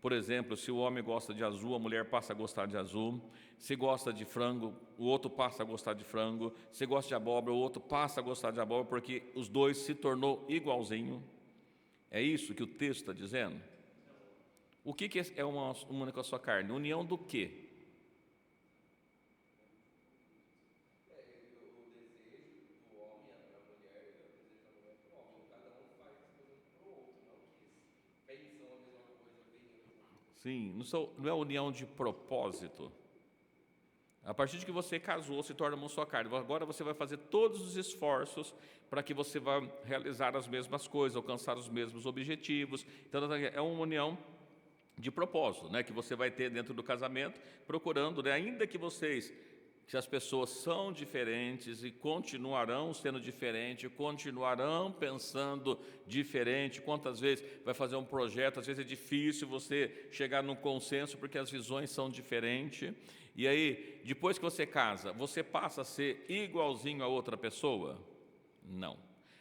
S1: Por exemplo, se o homem gosta de azul, a mulher passa a gostar de azul. Se gosta de frango, o outro passa a gostar de frango. Se gosta de abóbora, o outro passa a gostar de abóbora, porque os dois se tornou igualzinho. É isso que o texto está dizendo? O que é uma única só carne? União do quê? Sim, não é união de propósito. A partir de que você casou, se torna uma só carne. Agora você vai fazer todos os esforços para que você vá realizar as mesmas coisas, alcançar os mesmos objetivos. Então, é uma união de propósito, né, que você vai ter dentro do casamento, procurando, né, ainda que as pessoas são diferentes e continuarão sendo diferentes, continuarão pensando diferente. Quantas vezes vai fazer um projeto, às vezes é difícil você chegar num consenso porque as visões são diferentes. E aí, depois que você casa, você passa a ser igualzinho a outra pessoa? Não.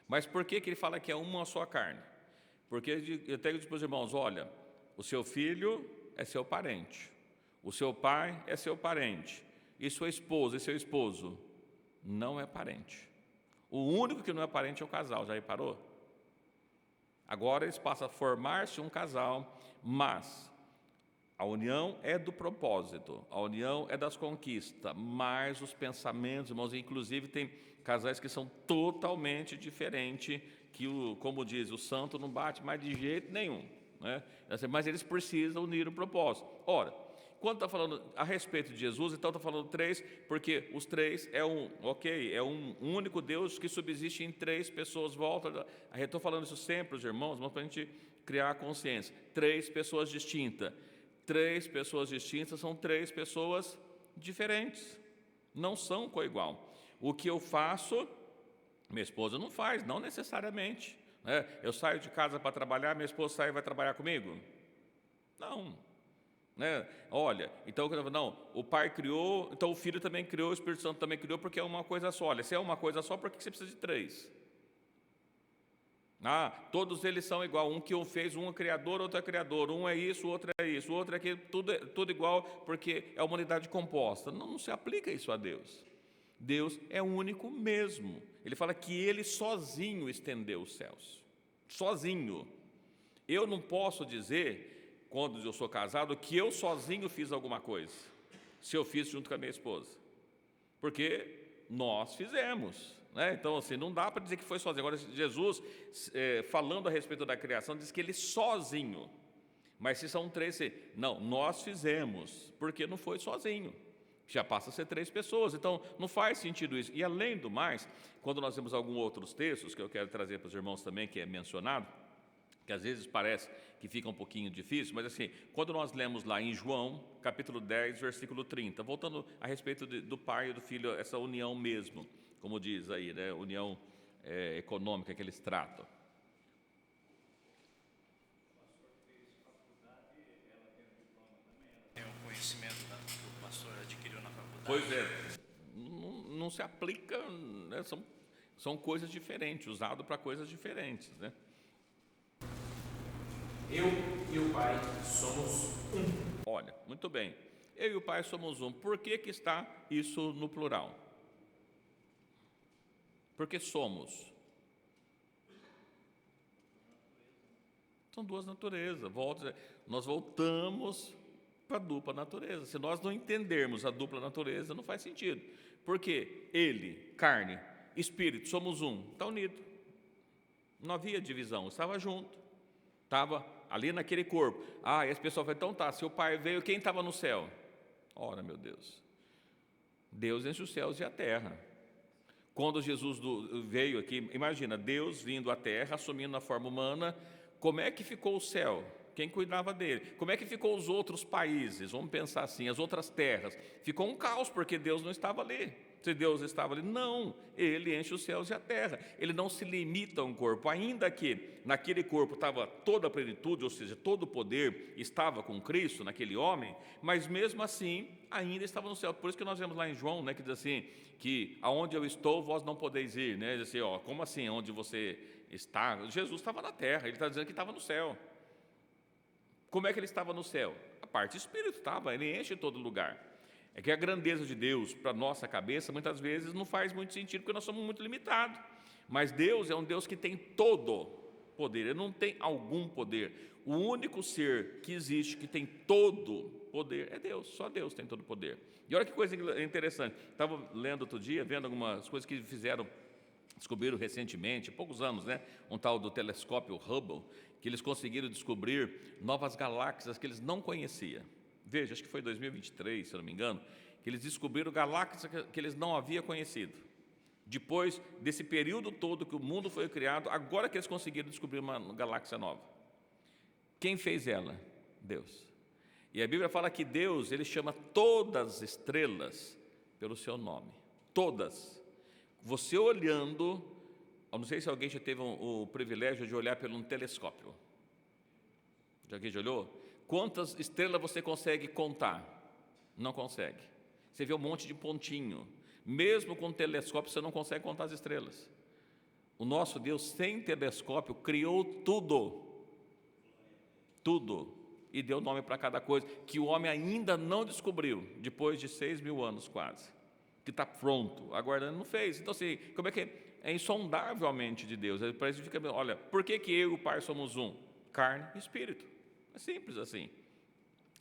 S1: Mas por que ele fala que é uma só carne? Porque eu tenho que dizer para os irmãos, olha, o seu filho é seu parente, o seu pai é seu parente, e sua esposa e seu esposo não é parente. O único que não é parente é o casal, já reparou? Agora eles passam a formar-se um casal, mas a união é do propósito, a união é das conquistas, mas os pensamentos, irmãos, inclusive tem casais que são totalmente diferentes, que, como diz, o santo não bate mais de jeito nenhum, né? Mas eles precisam unir o propósito. Ora, quando está falando a respeito de Jesus, então está falando três, porque os três é um único Deus que subsiste em três pessoas. Eu estou falando isso sempre, os irmãos, para a gente criar a consciência. Três pessoas distintas. Três pessoas distintas são três pessoas diferentes, não são coigual. O que eu faço, minha esposa não faz, não necessariamente, né? Eu saio de casa para trabalhar, minha esposa sai e vai trabalhar comigo? Não, né? Olha, então não, o pai criou, então o filho também criou, o Espírito Santo também criou, porque é uma coisa só. Olha, se é uma coisa só, por que você precisa de três? Todos eles são igual, um que um fez, um é criador, outro é criador, um é isso, outro é isso, o outro é aquilo, tudo igual, porque é uma unidade composta. Não se aplica isso a Deus. Deus é único mesmo. Ele fala que Ele sozinho estendeu os céus, sozinho. Eu não posso dizer, quando eu sou casado, que eu sozinho fiz alguma coisa, se eu fiz junto com a minha esposa, porque nós fizemos, né? Então, assim, não dá para dizer que foi sozinho. Agora, Jesus, falando a respeito da criação, diz que Ele sozinho. Mas se são três, não, nós fizemos, porque não foi sozinho. Já passa a ser 3 pessoas, então não faz sentido isso. E além do mais, quando nós temos alguns outros textos que eu quero trazer para os irmãos também, que é mencionado, que às vezes parece que fica um pouquinho difícil, mas assim, quando nós lemos lá em João, capítulo 10, versículo 30, voltando a respeito do pai e do filho, essa união mesmo, como diz aí, né, união econômica que eles tratam.
S8: Tem um conhecimento que o pastor adquiriu na faculdade.
S1: Pois é, não se aplica, né, são coisas diferentes, usado para coisas diferentes, né?
S3: Eu e o Pai somos um.
S1: Olha, muito bem. Eu e o Pai somos um. Por que está isso no plural? Porque somos. São 2 naturezas. Nós voltamos para a dupla natureza. Se nós não entendermos a dupla natureza, não faz sentido. Porque Ele, carne, espírito, somos um. Está unido. Não havia divisão, estava junto. Estava ali naquele corpo. E esse pessoal falou, então tá, se o Pai veio, quem estava no céu? Ora, meu Deus, Deus enche os céus e a terra. Quando Jesus veio aqui, imagina, Deus vindo à terra, assumindo a forma humana, como é que ficou o céu? Quem cuidava dele? Como é que ficou os outros países? Vamos pensar assim, as outras terras. Ficou um caos, porque Deus não estava ali. Se Deus estava ali, não, Ele enche os céus e a terra. Ele não se limita a um corpo, ainda que naquele corpo estava toda a plenitude, ou seja, todo o poder estava com Cristo, naquele homem, mas mesmo assim, ainda estava no céu. Por isso que nós vemos lá em João, né, que diz assim, que aonde eu estou, vós não podeis ir, né? Diz assim, como assim, onde você está? Jesus estava na terra, Ele está dizendo que estava no céu. Como é que Ele estava no céu? A parte espírito estava, Ele enche todo lugar. É que a grandeza de Deus, para a nossa cabeça, muitas vezes não faz muito sentido, porque nós somos muito limitados. Mas Deus é um Deus que tem todo poder, Ele não tem algum poder. O único ser que existe, que tem todo poder, é Deus, só Deus tem todo poder. E olha que coisa interessante, estava lendo outro dia, vendo algumas coisas que descobriram recentemente, há poucos anos, né? Um tal do telescópio Hubble, que eles conseguiram descobrir novas galáxias que eles não conheciam. Veja, acho que foi 2023, se eu não me engano, que eles descobriram galáxias que eles não haviam conhecido. Depois desse período todo que o mundo foi criado, agora que eles conseguiram descobrir uma galáxia nova. Quem fez ela? Deus. E a Bíblia fala que Deus, Ele chama todas as estrelas pelo seu nome. Todas. Você olhando, eu não sei se alguém já teve o privilégio de olhar pelo um telescópio. Já alguém já olhou? Quantas estrelas você consegue contar? Não consegue. Você vê um monte de pontinho. Mesmo com telescópio, você não consegue contar as estrelas. O nosso Deus, sem telescópio, criou tudo. Tudo. E deu nome para cada coisa, que o homem ainda não descobriu, depois de 6.000 anos quase. Que está pronto, aguardando, não fez. Então, assim, como é que é insondável a mente de Deus? Para isso fica, olha, por que eu e o Pai somos um? Carne e espírito. É simples assim.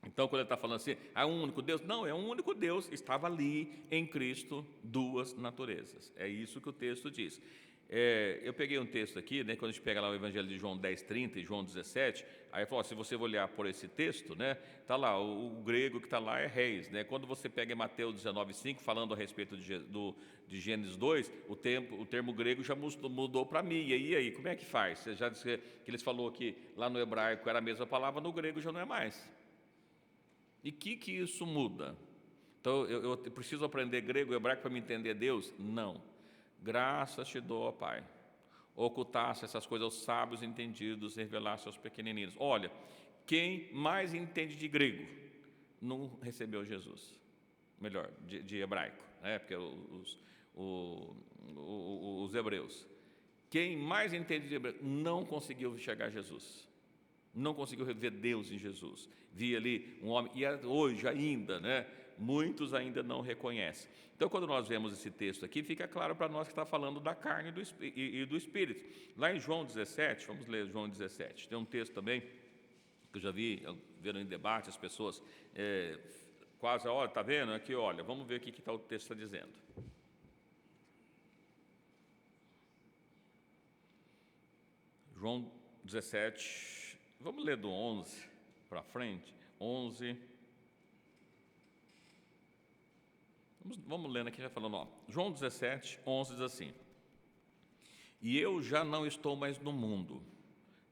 S1: Então, quando ele está falando assim, é um único Deus? Não, é um único Deus, estava ali em Cristo 2 naturezas. É isso que o texto diz. Eu peguei um texto aqui, né, quando a gente pega lá o Evangelho de João 10:30 e João 17, aí falou, se você olhar por esse texto, né, está lá, o grego que está lá é reis, né? Quando você pega em Mateus 19:5, falando a respeito de Gênesis 2, o termo grego já mudou para mim, e aí, como é que faz? Você já disse que eles falou que lá no hebraico era a mesma palavra, no grego já não é mais. E que isso muda? Então, eu preciso aprender grego e hebraico para me entender Deus? Não. Graças te dou, ó Pai, ocultasse essas coisas aos sábios entendidos e revelasse aos pequenininhos. Olha, quem mais entende de grego não recebeu Jesus, melhor, de hebraico, né? Porque os hebreus. Quem mais entende de hebreu não conseguiu enxergar Jesus. Não conseguiu ver Deus em Jesus. Via ali um homem, e hoje ainda, né, muitos ainda não reconhecem. Então, quando nós vemos esse texto aqui, fica claro para nós que está falando da carne e do Espírito. Lá em João 17, vamos ler João 17, tem um texto também, que eu já vi, vendo em debate, as pessoas quase, olha, está vendo? Aqui, olha, vamos ver o que o texto está dizendo. João 17, vamos ler do 11 para frente, 11. Vamos lendo aqui, já falando, ó. João 17, 11 diz assim: E eu já não estou mais no mundo,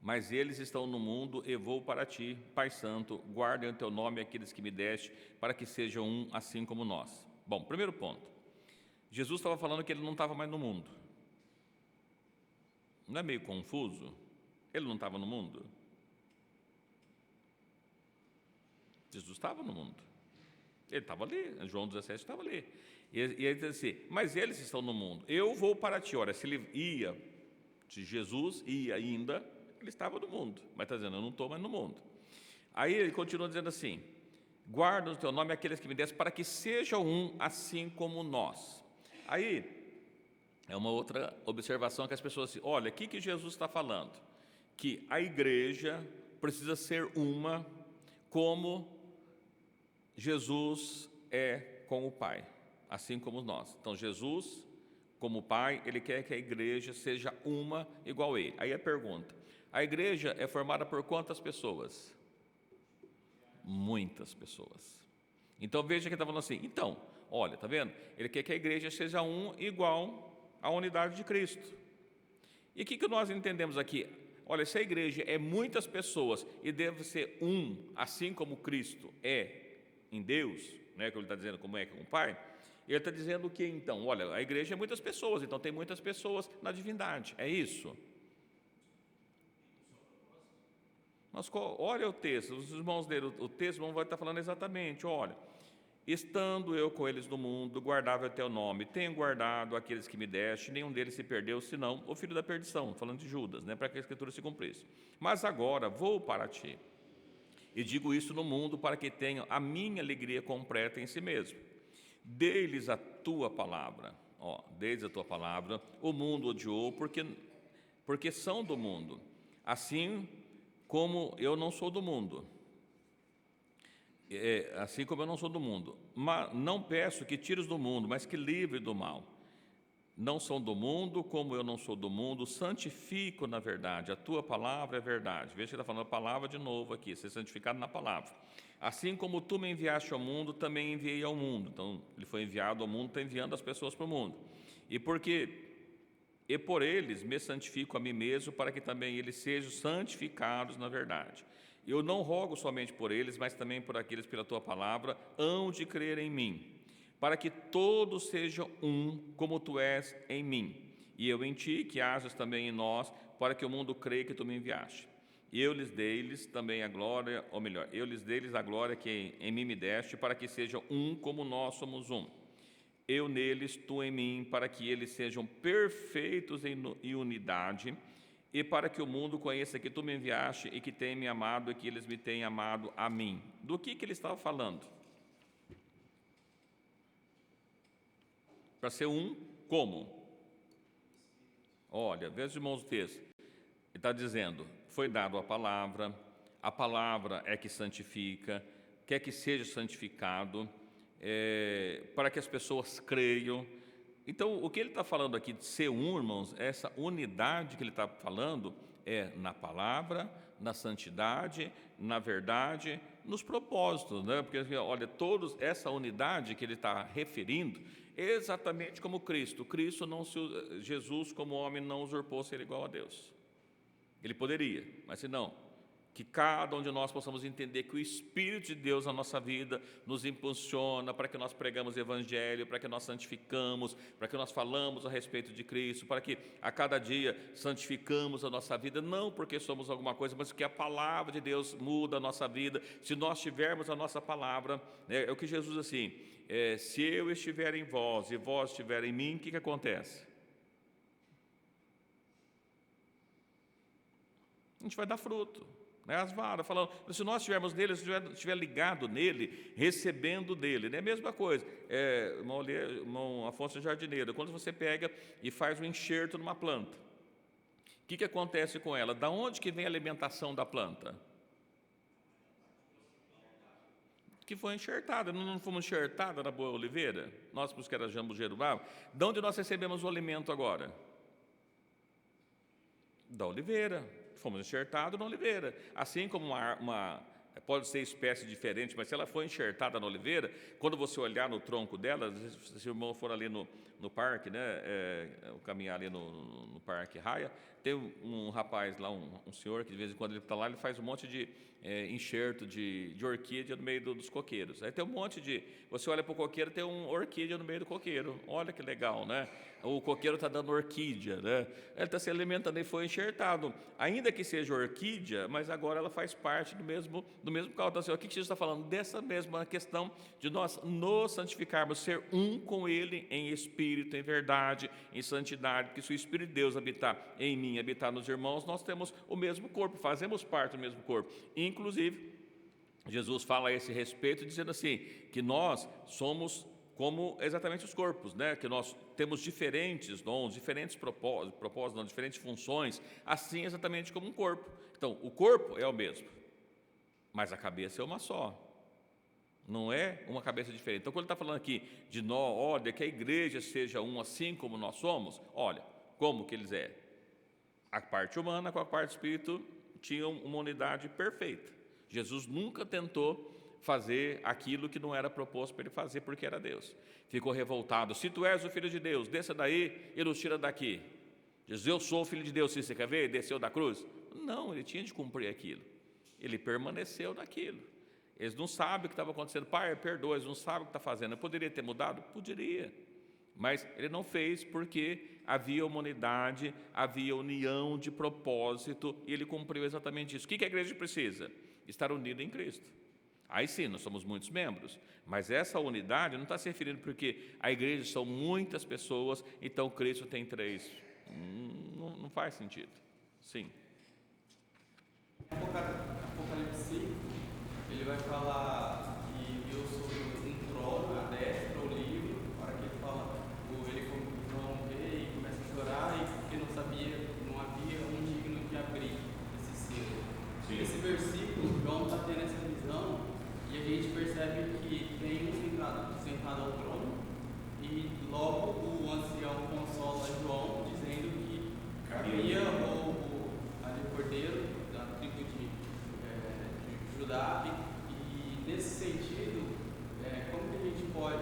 S1: mas eles estão no mundo, e vou para ti, Pai Santo, guardem o teu nome aqueles que me deste, para que sejam um assim como nós. Bom, primeiro ponto, Jesus estava falando que ele não estava mais no mundo. Não é meio confuso? Ele não estava no mundo? Jesus estava no mundo. Ele estava ali, João 17 estava ali. E ele diz assim, mas eles estão no mundo, eu vou para ti. Ora, se Jesus ia ainda, ele estava no mundo, mas está dizendo, eu não estou mais no mundo. Aí ele continua dizendo assim, guarda o teu nome aqueles que me deste, para que sejam um assim como nós. Aí é uma outra observação que as pessoas dizem, olha, o que Jesus está falando? Que a igreja precisa ser uma como Jesus é com o Pai, assim como nós. Então, Jesus, como Pai, Ele quer que a igreja seja uma igual a Ele. Aí a pergunta, a igreja é formada por quantas pessoas? Muitas pessoas. Então, veja que ele está falando assim, então, olha, está vendo? Ele quer que a igreja seja um igual à unidade de Cristo. E o que nós entendemos aqui? Olha, se a igreja é muitas pessoas e deve ser um, assim como Cristo é em Deus, né, que ele está dizendo como é com o Pai, ele está dizendo que então, olha, a igreja é muitas pessoas, então tem muitas pessoas na divindade, é isso? Mas olha o texto, os irmãos leram o texto, o irmão vai estar falando exatamente, olha, estando eu com eles no mundo, guardava o teu nome, tenho guardado aqueles que me deste, nenhum deles se perdeu, senão o filho da perdição, falando de Judas, né, para que a escritura se cumprisse. Mas agora vou para ti, e digo isso no mundo para que tenham a minha alegria completa em si mesmo. Dê-lhes a tua palavra, dê-lhes a tua palavra, o mundo odiou porque são do mundo, assim como eu não sou do mundo. Assim como eu não sou do mundo, mas não peço que tires do mundo, mas que livre do mal. Não são do mundo, como eu não sou do mundo, santifico na verdade, a tua palavra é verdade. Veja que ele está falando a palavra de novo aqui, ser santificado na palavra. Assim como tu me enviaste ao mundo, também enviei ao mundo. Então, ele foi enviado ao mundo, está enviando as pessoas para o mundo. E por eles me santifico a mim mesmo, para que também eles sejam santificados na verdade. Eu não rogo somente por eles, mas também por aqueles pela tua palavra hão de crer em mim, para que todos sejam um, como tu és em mim, e eu em ti, que hajas também em nós, para que o mundo creia que tu me enviaste. E eu lhes dei-lhes também a glória, ou melhor, eu lhes dei-lhes a glória que em mim me deste, para que sejam um, como nós somos um. Eu neles, tu em mim, para que eles sejam perfeitos em unidade, e para que o mundo conheça que tu me enviaste e que tem me amado e que eles me têm amado a mim. Do que ele estava falando? Para ser um, como? Olha, veja, irmãos, o texto. Ele está dizendo, foi dado a palavra é que santifica, quer que seja santificado, para que as pessoas creiam. Então, o que ele está falando aqui de ser um, irmãos, essa unidade que ele está falando é na palavra, na santidade, na verdade, nos propósitos, né? Porque, olha, essa unidade que ele está referindo, exatamente como Cristo. Jesus, como homem, não usurpou ser igual a Deus. Ele poderia, mas se não, que cada um de nós possamos entender que o Espírito de Deus na nossa vida nos impulsiona para que nós pregamos o Evangelho, para que nós santificamos, para que nós falamos a respeito de Cristo, para que a cada dia santificamos a nossa vida, não porque somos alguma coisa, mas porque a palavra de Deus muda a nossa vida. Se nós tivermos a nossa palavra, é o que Jesus assim, se eu estiver em vós e vós estiver em mim, o que acontece? a gente vai dar fruto. Né? As varas, falando, se nós estivermos nele, se estiver ligado nele, recebendo dele, é a mesma coisa. Irmão Afonso Jardineiro, quando você pega e faz um enxerto numa planta, o que acontece com ela? Da onde que vem a alimentação da planta? Que foi enxertada, não fomos enxertadas na boa oliveira? Nós, os que era Jambo Jerubal, de onde nós recebemos o alimento agora? Da oliveira, fomos enxertados na oliveira. Assim como pode ser espécie diferente, mas se ela for enxertada na oliveira, quando você olhar no tronco dela, se o irmão for ali no parque, caminhar ali no Parque Raia, tem um rapaz lá, um senhor, que de vez em quando ele está lá, ele faz um monte de enxerto de orquídea no meio dos coqueiros. Aí tem um monte você olha para o coqueiro, tem uma orquídea no meio do coqueiro. Olha que legal, né? O coqueiro está dando orquídea, né? Ele está se alimentando e foi enxertado. Ainda que seja orquídea, mas agora ela faz parte do mesmo caldo. Então, assim, o que Jesus está falando? Dessa mesma questão de nós nos santificarmos, ser um com Ele em espírito, em verdade, em santidade, porque se o Espírito de Deus habitar em mim, habitar nos irmãos, nós temos o mesmo corpo, fazemos parte do mesmo corpo. Inclusive, Jesus fala a esse respeito, dizendo assim, que nós somos como exatamente os corpos, né? Que nós temos diferentes dons, diferentes propósitos, não, diferentes funções, assim exatamente como um corpo. Então, o corpo é o mesmo, mas a cabeça é uma só, não é uma cabeça diferente. Então, quando ele está falando aqui de nós, olha, que a igreja seja um assim como nós somos, olha, como que eles é? A parte humana com a parte do espírito tinham uma unidade perfeita. Jesus nunca tentou fazer aquilo que não era proposto para ele fazer, porque era Deus. Ficou revoltado. Se tu és o Filho de Deus, desça daí e nos tira daqui. Jesus, eu sou o Filho de Deus, se você quer ver, desceu da cruz. Não, ele tinha de cumprir aquilo. Ele permaneceu naquilo. Eles não sabem o que estava acontecendo. Pai, perdoa, eles não sabem o que está fazendo. Eu poderia ter mudado? Poderia. Mas ele não fez porque havia uma unidade, havia união de propósito, e ele cumpriu exatamente isso. O que a igreja precisa? Estar unida em Cristo. Aí sim, nós somos muitos membros, mas essa unidade não está se referindo porque a igreja são muitas pessoas, então Cristo tem 3. Não faz sentido. Sim.
S9: Apocalipse 5, ele vai falar que Deus sobre um trono, a destra, o livro, para que ele fala, ele João vê e começa a chorar, e porque não havia um digno de abrir esse selo. Esse versículo, João está tendo essa visão, e a gente percebe que tem um sentado ao trono, e logo o ancião consola João, dizendo que havia o cordeiro da tribo de Judá, e nesse sentido, como que a gente pode,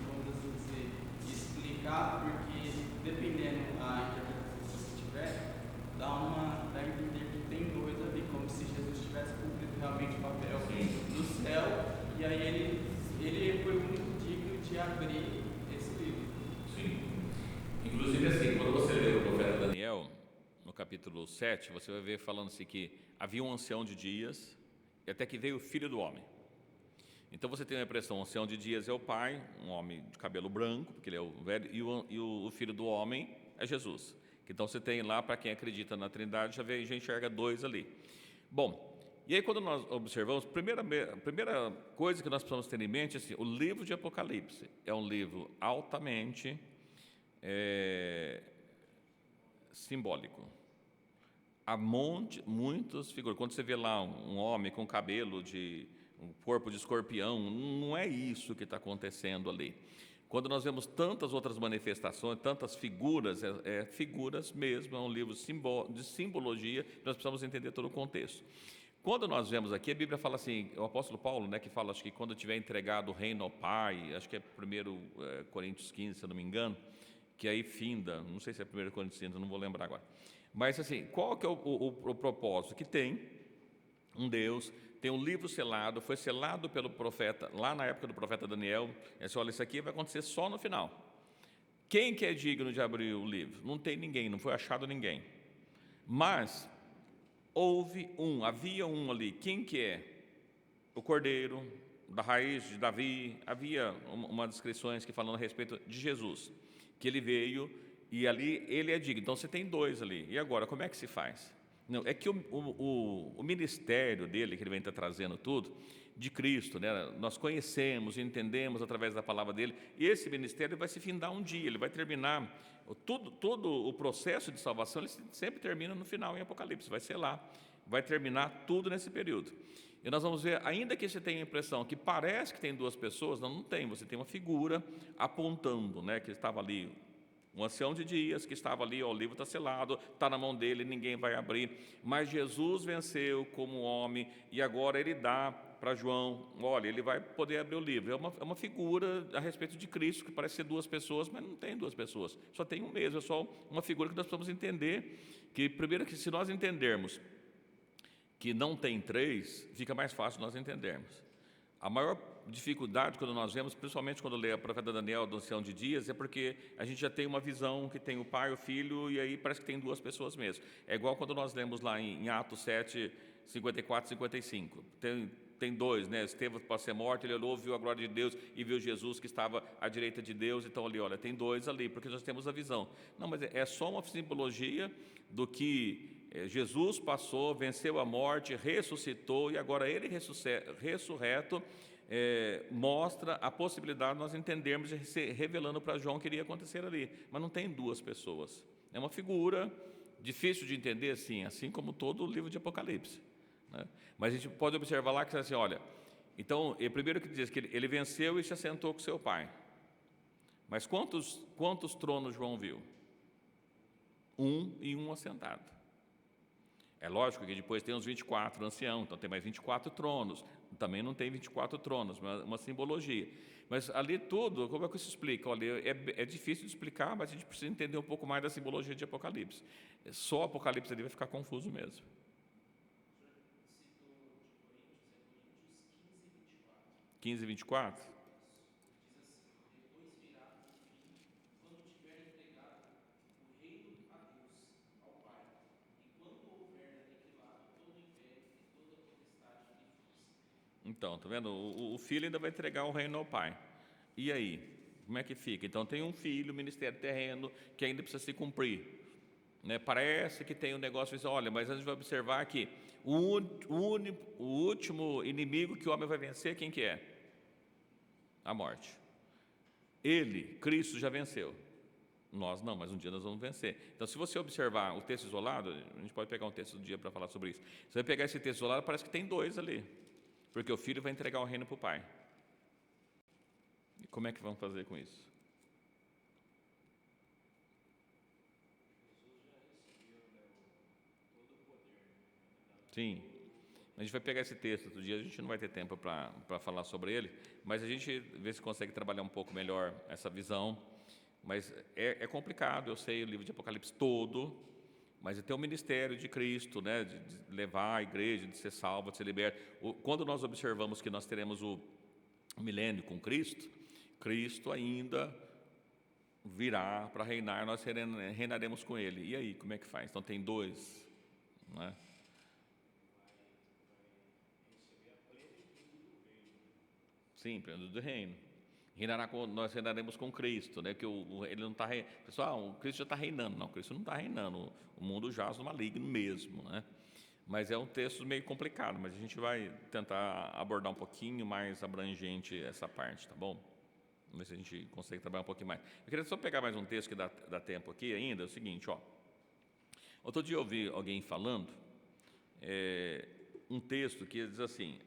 S9: vamos assim dizer, explicar, porque dependendo da interpretação que você tiver, dá a entender que tem 2 ali, como se Jesus tivesse cumprido realmente o papel do céu, e aí ele foi o único digno de abrir esse livro.
S1: Sim. Inclusive, assim, quando você lê o profeta Daniel, no capítulo 7, você vai ver falando assim que havia um ancião de dias, e até que veio o Filho do Homem. Então você tem a impressão, o ancião de dias é o pai, um homem de cabelo branco, porque ele é o velho, e o Filho do Homem é Jesus. Então você tem lá, para quem acredita na Trindade, já enxerga 2 ali. Bom, e aí quando nós observamos, a primeira coisa que nós precisamos ter em mente é assim, o livro de Apocalipse é um livro altamente simbólico. Há muitas figuras. Quando você vê lá um homem com cabelo um corpo de escorpião, não é isso que está acontecendo ali. Quando nós vemos tantas outras manifestações, tantas figuras, figuras mesmo, é um livro de simbologia, nós precisamos entender todo o contexto. Quando nós vemos aqui, a Bíblia fala assim, o apóstolo Paulo, que fala, acho que quando tiver entregado o reino ao Pai, acho que é 1 Coríntios 15, se eu não me engano, que aí finda, não sei se é 1 Coríntios 15, não vou lembrar agora. Mas assim, qual que é o propósito? Que tem um Deus, tem um livro selado, foi selado pelo profeta, lá na época do profeta Daniel, olha, isso aqui vai acontecer só no final. Quem que é digno de abrir o livro? Não tem ninguém, não foi achado ninguém. Mas havia um ali, quem que é? O Cordeiro, da raiz de Davi, havia umas descrições que falam a respeito de Jesus, que ele veio e ali ele é digno. Então você tem 2 ali. E agora, como é que se faz? Não, é que o ministério dele, que ele vem estar trazendo tudo, de Cristo, né? Nós conhecemos, entendemos através da palavra dele, e esse ministério vai se findar um dia, ele vai terminar, todo o processo de salvação, ele sempre termina no final, em Apocalipse, vai ser lá, vai terminar tudo nesse período. E nós vamos ver, ainda que você tenha a impressão que parece que tem duas pessoas, não tem, você tem uma figura apontando, né? Que estava ali, um ancião de dias que estava ali, ó, o livro está selado, está na mão dele, ninguém vai abrir, mas Jesus venceu como homem, e agora ele dá para João, olha, ele vai poder abrir o livro. É uma figura a respeito de Cristo, que parece ser duas pessoas, mas não tem duas pessoas, só tem um mesmo, é só uma figura que nós precisamos entender, que primeiro que se nós entendermos que não tem três, fica mais fácil nós entendermos. A maior dificuldade quando nós vemos, principalmente quando lê a profeta Daniel do ancião de dias, é porque a gente já tem uma visão que tem o pai, o filho, e aí parece que tem duas pessoas mesmo. É igual quando nós lemos lá em Atos 7, 54 e 55. Tem dois, né? Estevão, para ser morto, ele olhou, viu a glória de Deus e viu Jesus que estava à direita de Deus. Então ali, olha, tem dois ali, porque nós temos a visão. Não, mas é só uma simbologia do que Jesus passou, venceu a morte, ressuscitou, e agora ele ressurreto mostra a possibilidade de nós entendermos e revelando para João o que iria acontecer ali. Mas não tem duas pessoas. É uma figura difícil de entender, sim, assim como todo o livro de Apocalipse, né? Mas a gente pode observar lá que assim, olha, então, primeiro que diz que ele venceu e se assentou com seu pai. Mas quantos tronos João viu? Um e um assentado. É lógico que depois tem os 24 anciãos, então tem mais 24 tronos. Também não tem 24 tronos, mas uma simbologia. Mas ali tudo, como é que se explica? Olha, é difícil de explicar, mas a gente precisa entender um pouco mais da simbologia de Apocalipse. Só Apocalipse ali vai ficar confuso mesmo. 15 e 24? Então, tá vendo? O filho ainda vai entregar o reino ao pai. E aí? Como é que fica? Então, tem um filho, ministério terreno, que ainda precisa se cumprir, né? Parece que tem um negócio, olha, mas a gente vai observar que o último inimigo que o homem vai vencer, quem que é? A morte. Ele, Cristo, já venceu. Nós não, mas um dia nós vamos vencer. Então, se você observar o texto isolado, a gente pode pegar um texto do dia para falar sobre isso. Você vai pegar esse texto isolado, parece que tem dois ali. Porque o filho vai entregar o reino para o pai. E como é que vão fazer com isso? Sim. A gente vai pegar esse texto outro dia, a gente não vai ter tempo para falar sobre ele, mas a gente vê se consegue trabalhar um pouco melhor essa visão. Mas é complicado, eu sei o livro de Apocalipse todo, mas tem o ministério de Cristo, né, de levar a igreja, de ser salvo, de ser liberto. Quando nós observamos que nós teremos o milênio com Cristo, Cristo ainda virá para reinar, nós reinaremos com Ele. E aí, como é que faz? Então tem dois, né? Sim, plenitude do reino. Nós reinaremos com Cristo, né? Que ele não está pessoal, o Cristo já está reinando. Não, Cristo não está reinando. O mundo jaz no maligno mesmo, né? Mas é um texto meio complicado, mas a gente vai tentar abordar um pouquinho mais abrangente essa parte, tá bom? Vamos ver se a gente consegue trabalhar um pouquinho mais. Eu queria só pegar mais um texto que dá tempo aqui ainda. É o seguinte, ó. Outro dia eu ouvi alguém falando um texto que diz assim: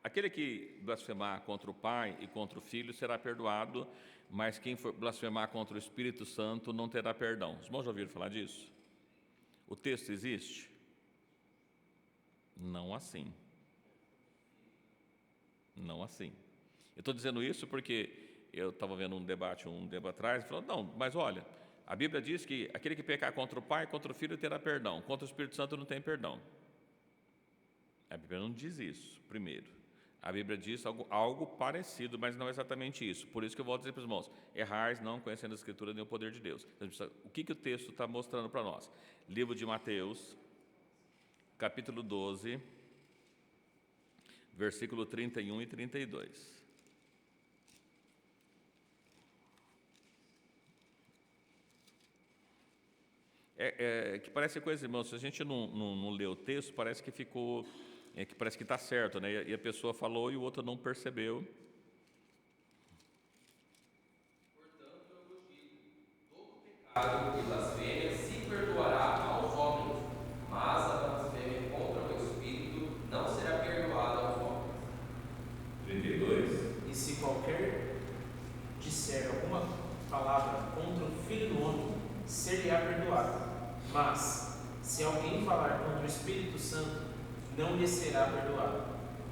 S1: aquele que blasfemar contra o Pai e contra o Filho será perdoado, mas quem for blasfemar contra o Espírito Santo não terá perdão. Os irmãos já ouviram falar disso? O texto existe? Não assim. Não assim. Eu estou dizendo isso porque eu estava vendo um debate um tempo atrás, e falou, não, mas olha, a Bíblia diz que aquele que pecar contra o Pai e contra o Filho terá perdão, contra o Espírito Santo não tem perdão. A Bíblia não diz isso, primeiro. A Bíblia diz algo parecido, mas não exatamente isso. Por isso que eu volto a dizer para os irmãos: errais não conhecendo a Escritura nem o poder de Deus. O que o texto está mostrando para nós? Livro de Mateus, capítulo 12, versículo 31 e 32. que parece coisa, irmãos, se a gente não lê o texto, parece que ficou, que parece que está certo, né? E a pessoa falou e o outro não percebeu.
S9: Portanto, eu vos digo, todo pecado e blasfêmia se perdoará aos homens, mas a blasfêmia contra o Espírito não será perdoada aos homens.
S1: 32.
S3: E se qualquer disser alguma palavra contra o Filho do Homem, ser-lhe-á perdoado. Mas, se alguém falar contra o Espírito Santo, não lhe será perdoado,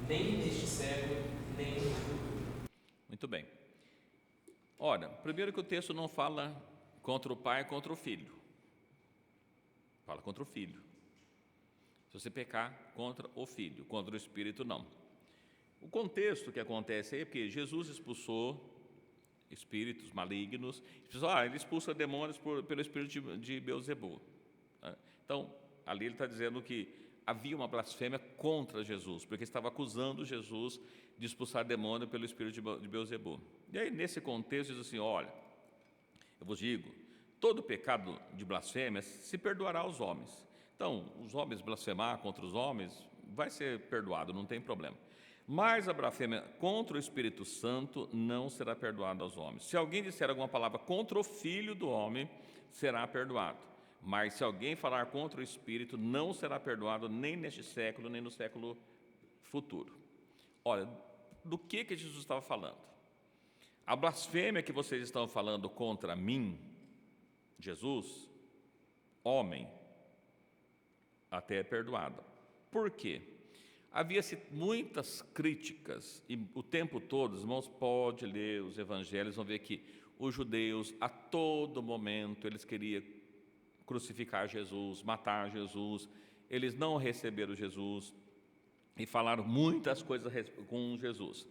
S3: nem neste século, nem no futuro.
S1: Muito bem. Ora, primeiro que o texto não fala contra o pai, contra o filho. Fala contra o filho. Se você pecar, contra o filho, contra o Espírito, não. O contexto que acontece aí é porque Jesus expulsou espíritos malignos. Ele expulsa demônios pelo espírito de Beelzebul. Então, ali ele está dizendo que havia uma blasfêmia contra Jesus, porque estava acusando Jesus de expulsar demônio pelo espírito de Beelzebul. E aí, nesse contexto, diz assim: olha, eu vos digo, todo pecado de blasfêmia se perdoará aos homens. Então, os homens blasfemar contra os homens, vai ser perdoado, não tem problema. Mas a blasfêmia contra o Espírito Santo não será perdoada aos homens. Se alguém disser alguma palavra contra o Filho do homem, será perdoado. Mas se alguém falar contra o Espírito, não será perdoado nem neste século, nem no século futuro. Olha, do que Jesus estava falando? A blasfêmia que vocês estão falando contra mim, Jesus, homem, até é perdoada. Por quê? Havia-se muitas críticas, e o tempo todo, os irmãos, pode ler os evangelhos, vão ver que os judeus, a todo momento, eles queriam crucificar Jesus, matar Jesus, eles não receberam Jesus e falaram muitas coisas com Jesus.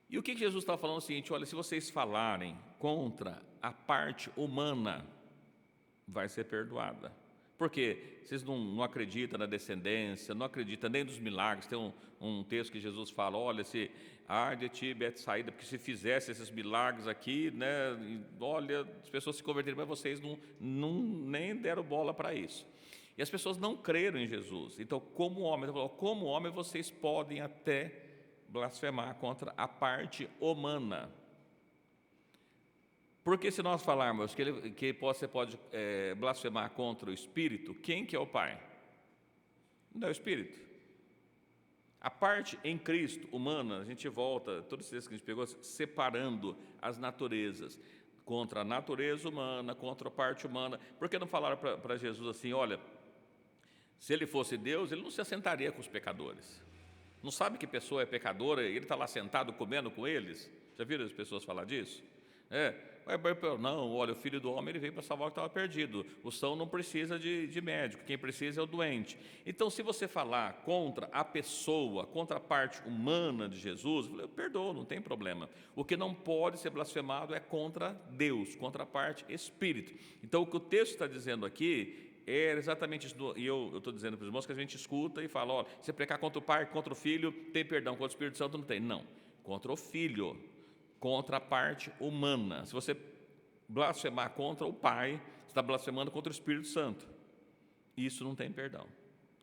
S1: E o que Jesus estava falando é o seguinte: olha, se vocês falarem contra a parte humana, vai ser perdoada. Porque vocês não acreditam na descendência, não acreditam nem nos milagres. Tem um texto que Jesus fala: olha, se ai de ti, Betsaída, porque se fizesse esses milagres aqui, né, olha, as pessoas se converteriam, mas vocês nem deram bola para isso. E as pessoas não creram em Jesus. Então, como homem, vocês podem até blasfemar contra a parte humana. Porque se nós falarmos que você pode blasfemar contra o Espírito, quem que é o Pai? Não é o Espírito. A parte em Cristo, humana, a gente volta, todos esses que a gente pegou, separando as naturezas, contra a natureza humana, contra a parte humana. Por que não falaram para Jesus assim: olha, se ele fosse Deus, ele não se assentaria com os pecadores. Não sabe que pessoa é pecadora e ele está lá sentado comendo com eles? Já viram as pessoas falar disso? Não, olha, o Filho do Homem ele veio para salvar o que estava perdido. O são não precisa de médico, quem precisa é o doente. Então, se você falar contra a pessoa, contra a parte humana de Jesus, eu perdoo, não tem problema. O que não pode ser blasfemado é contra Deus, contra a parte espírito. Então, o que o texto está dizendo aqui é exatamente isso. E eu estou dizendo para os irmãos que a gente escuta e fala: olha, se pecar contra o Pai, contra o Filho, tem perdão, contra o Espírito Santo não tem. Não, contra o Filho, contra a parte humana. Se você blasfemar contra o Pai, você está blasfemando contra o Espírito Santo. Isso não tem perdão.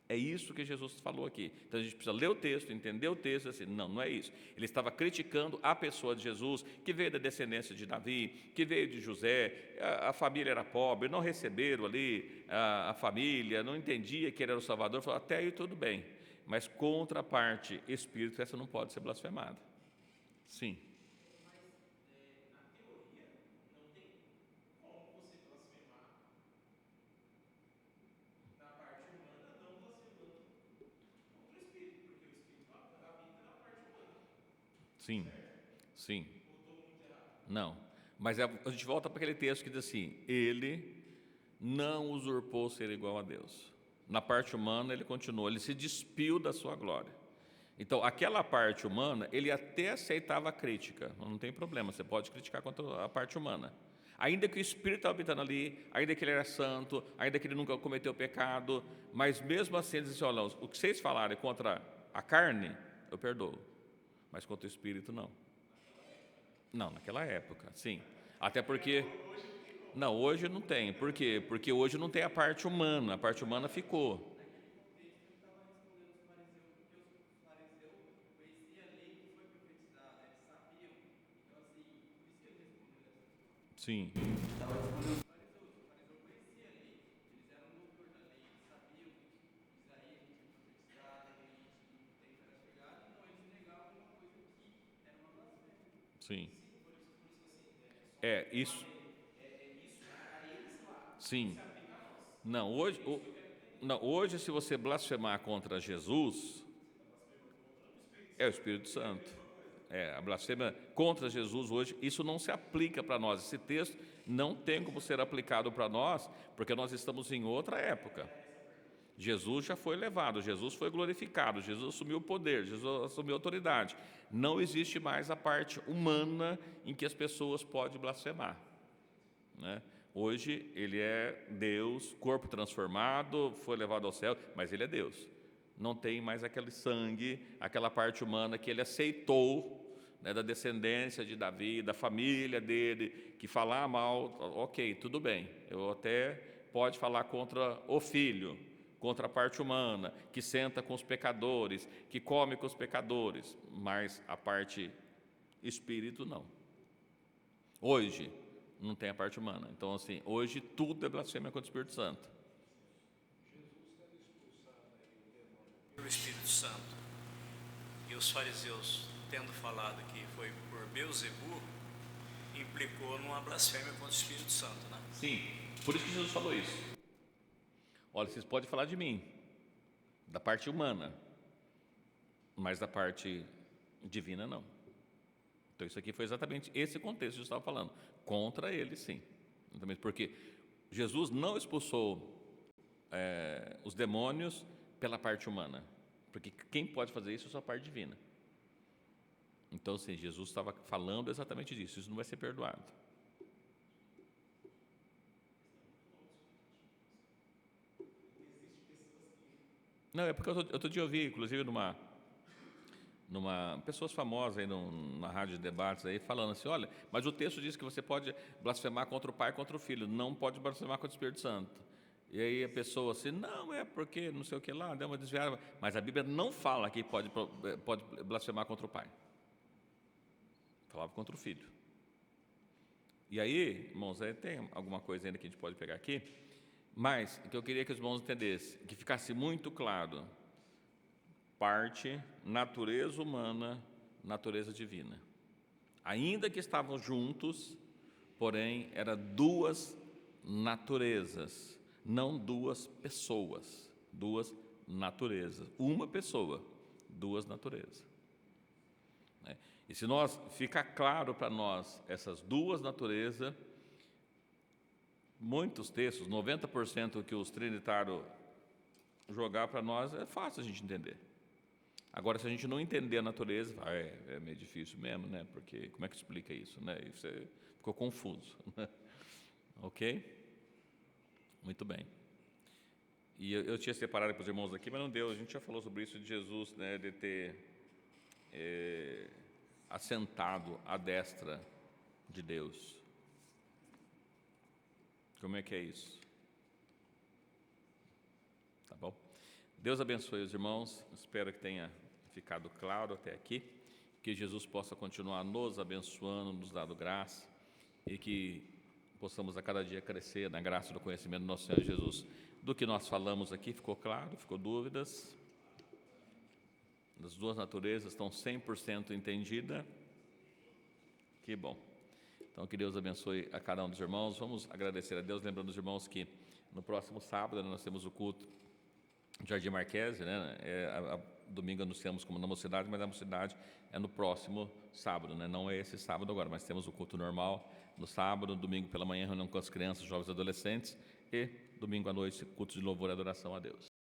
S1: É isso que Jesus falou aqui. Então a gente precisa ler o texto, entender o texto, assim, não é isso. Ele estava criticando a pessoa de Jesus, que veio da descendência de Davi, que veio de José, a família era pobre, não receberam ali a família, não entendia que ele era o Salvador, falou: até aí tudo bem, mas contra a parte espírito, essa não pode ser blasfemada. Sim. Sim, sim. Não, mas a gente volta para aquele texto que diz assim: ele não usurpou ser igual a Deus. Na parte humana ele continuou, ele se despiu da sua glória. Então, aquela parte humana, ele até aceitava a crítica, não tem problema, você pode criticar contra a parte humana. Ainda que o Espírito estava habitando ali, ainda que ele era santo, ainda que ele nunca cometeu pecado, mas mesmo assim ele disse: olha, o que vocês falarem contra a carne, eu perdoo. Mas contra o Espírito, não. Não, naquela época, sim. Até porque... Não, hoje não tem. Por quê? Porque hoje não tem a parte humana ficou. Sim. Sim. Isso. Sim. Não, hoje se você blasfemar contra Jesus, é o Espírito Santo. A blasfêmia contra Jesus hoje, isso não se aplica para nós. Esse texto não tem como ser aplicado para nós, porque nós estamos em outra época. Jesus já foi levado, Jesus foi glorificado, Jesus assumiu o poder, Jesus assumiu a autoridade. Não existe mais a parte humana em que as pessoas podem blasfemar, né? Hoje ele é Deus, corpo transformado, foi levado ao céu, mas ele é Deus. Não tem mais aquele sangue, aquela parte humana que ele aceitou, né, da descendência de Davi, da família dele, que falar mal, ok, tudo bem, eu até pode falar contra o filho, contra a parte humana, que senta com os pecadores, que come com os pecadores, mas a parte espírito não. Hoje não tem a parte humana. Então, assim, hoje tudo é blasfêmia contra o Espírito Santo.
S8: O Espírito Santo e os fariseus, tendo falado que foi por Beelzebu, implicou numa blasfêmia contra o Espírito Santo, né?
S1: Sim, por isso que Jesus falou isso. Olha, vocês podem falar de mim, da parte humana, mas da parte divina não. Então isso aqui foi exatamente esse contexto que Jesus estava falando. Contra ele, sim. Porque Jesus não expulsou os demônios pela parte humana, porque quem pode fazer isso é só a parte divina. Então, sim, Jesus estava falando exatamente disso. Isso não vai ser perdoado. Não, é porque outro dia eu vi, inclusive, pessoas famosas aí na rádio de debates aí, falando assim, olha, mas o texto diz que você pode blasfemar contra o Pai e contra o Filho, não pode blasfemar contra o Espírito Santo. E aí a pessoa assim, não, é porque não sei o que lá, deu uma desviada, mas a Bíblia não fala que pode blasfemar contra o Pai. Falava contra o Filho. E aí, irmãos, tem alguma coisa ainda que a gente pode pegar aqui, mas que eu queria que os irmãos entendessem, que ficasse muito claro, parte, natureza humana, natureza divina. Ainda que estavam juntos, porém, eram duas naturezas, não duas pessoas, duas naturezas. Uma pessoa, duas naturezas. E se ficar claro para nós essas duas naturezas, muitos textos, 90% que os trinitários jogar para nós, é fácil a gente entender. Agora, se a gente não entender a natureza, é meio difícil mesmo, né? Porque como é que explica isso, né? E você ficou confuso, né? Ok? Muito bem. E eu tinha separado para os irmãos aqui, mas não deu. A gente já falou sobre isso de Jesus, né? De ter assentado à destra de Deus. Como é que é isso? Tá bom? Deus abençoe os irmãos, espero que tenha ficado claro até aqui, que Jesus possa continuar nos abençoando, nos dando graça e que possamos a cada dia crescer na graça do conhecimento do nosso Senhor Jesus. Do que nós falamos aqui, ficou claro? Ficou dúvidas? As duas naturezas estão 100% entendidas? Que bom. Então, que Deus abençoe a cada um dos irmãos. Vamos agradecer a Deus, lembrando os irmãos que no próximo sábado nós temos o culto Jardim Marquese, né? Domingo anunciamos como na mocidade, mas a mocidade é no próximo sábado, né? Não é esse sábado agora, mas temos o culto normal no sábado, domingo pela manhã, reunião com as crianças, jovens e adolescentes, e domingo à noite, culto de louvor e adoração a Deus.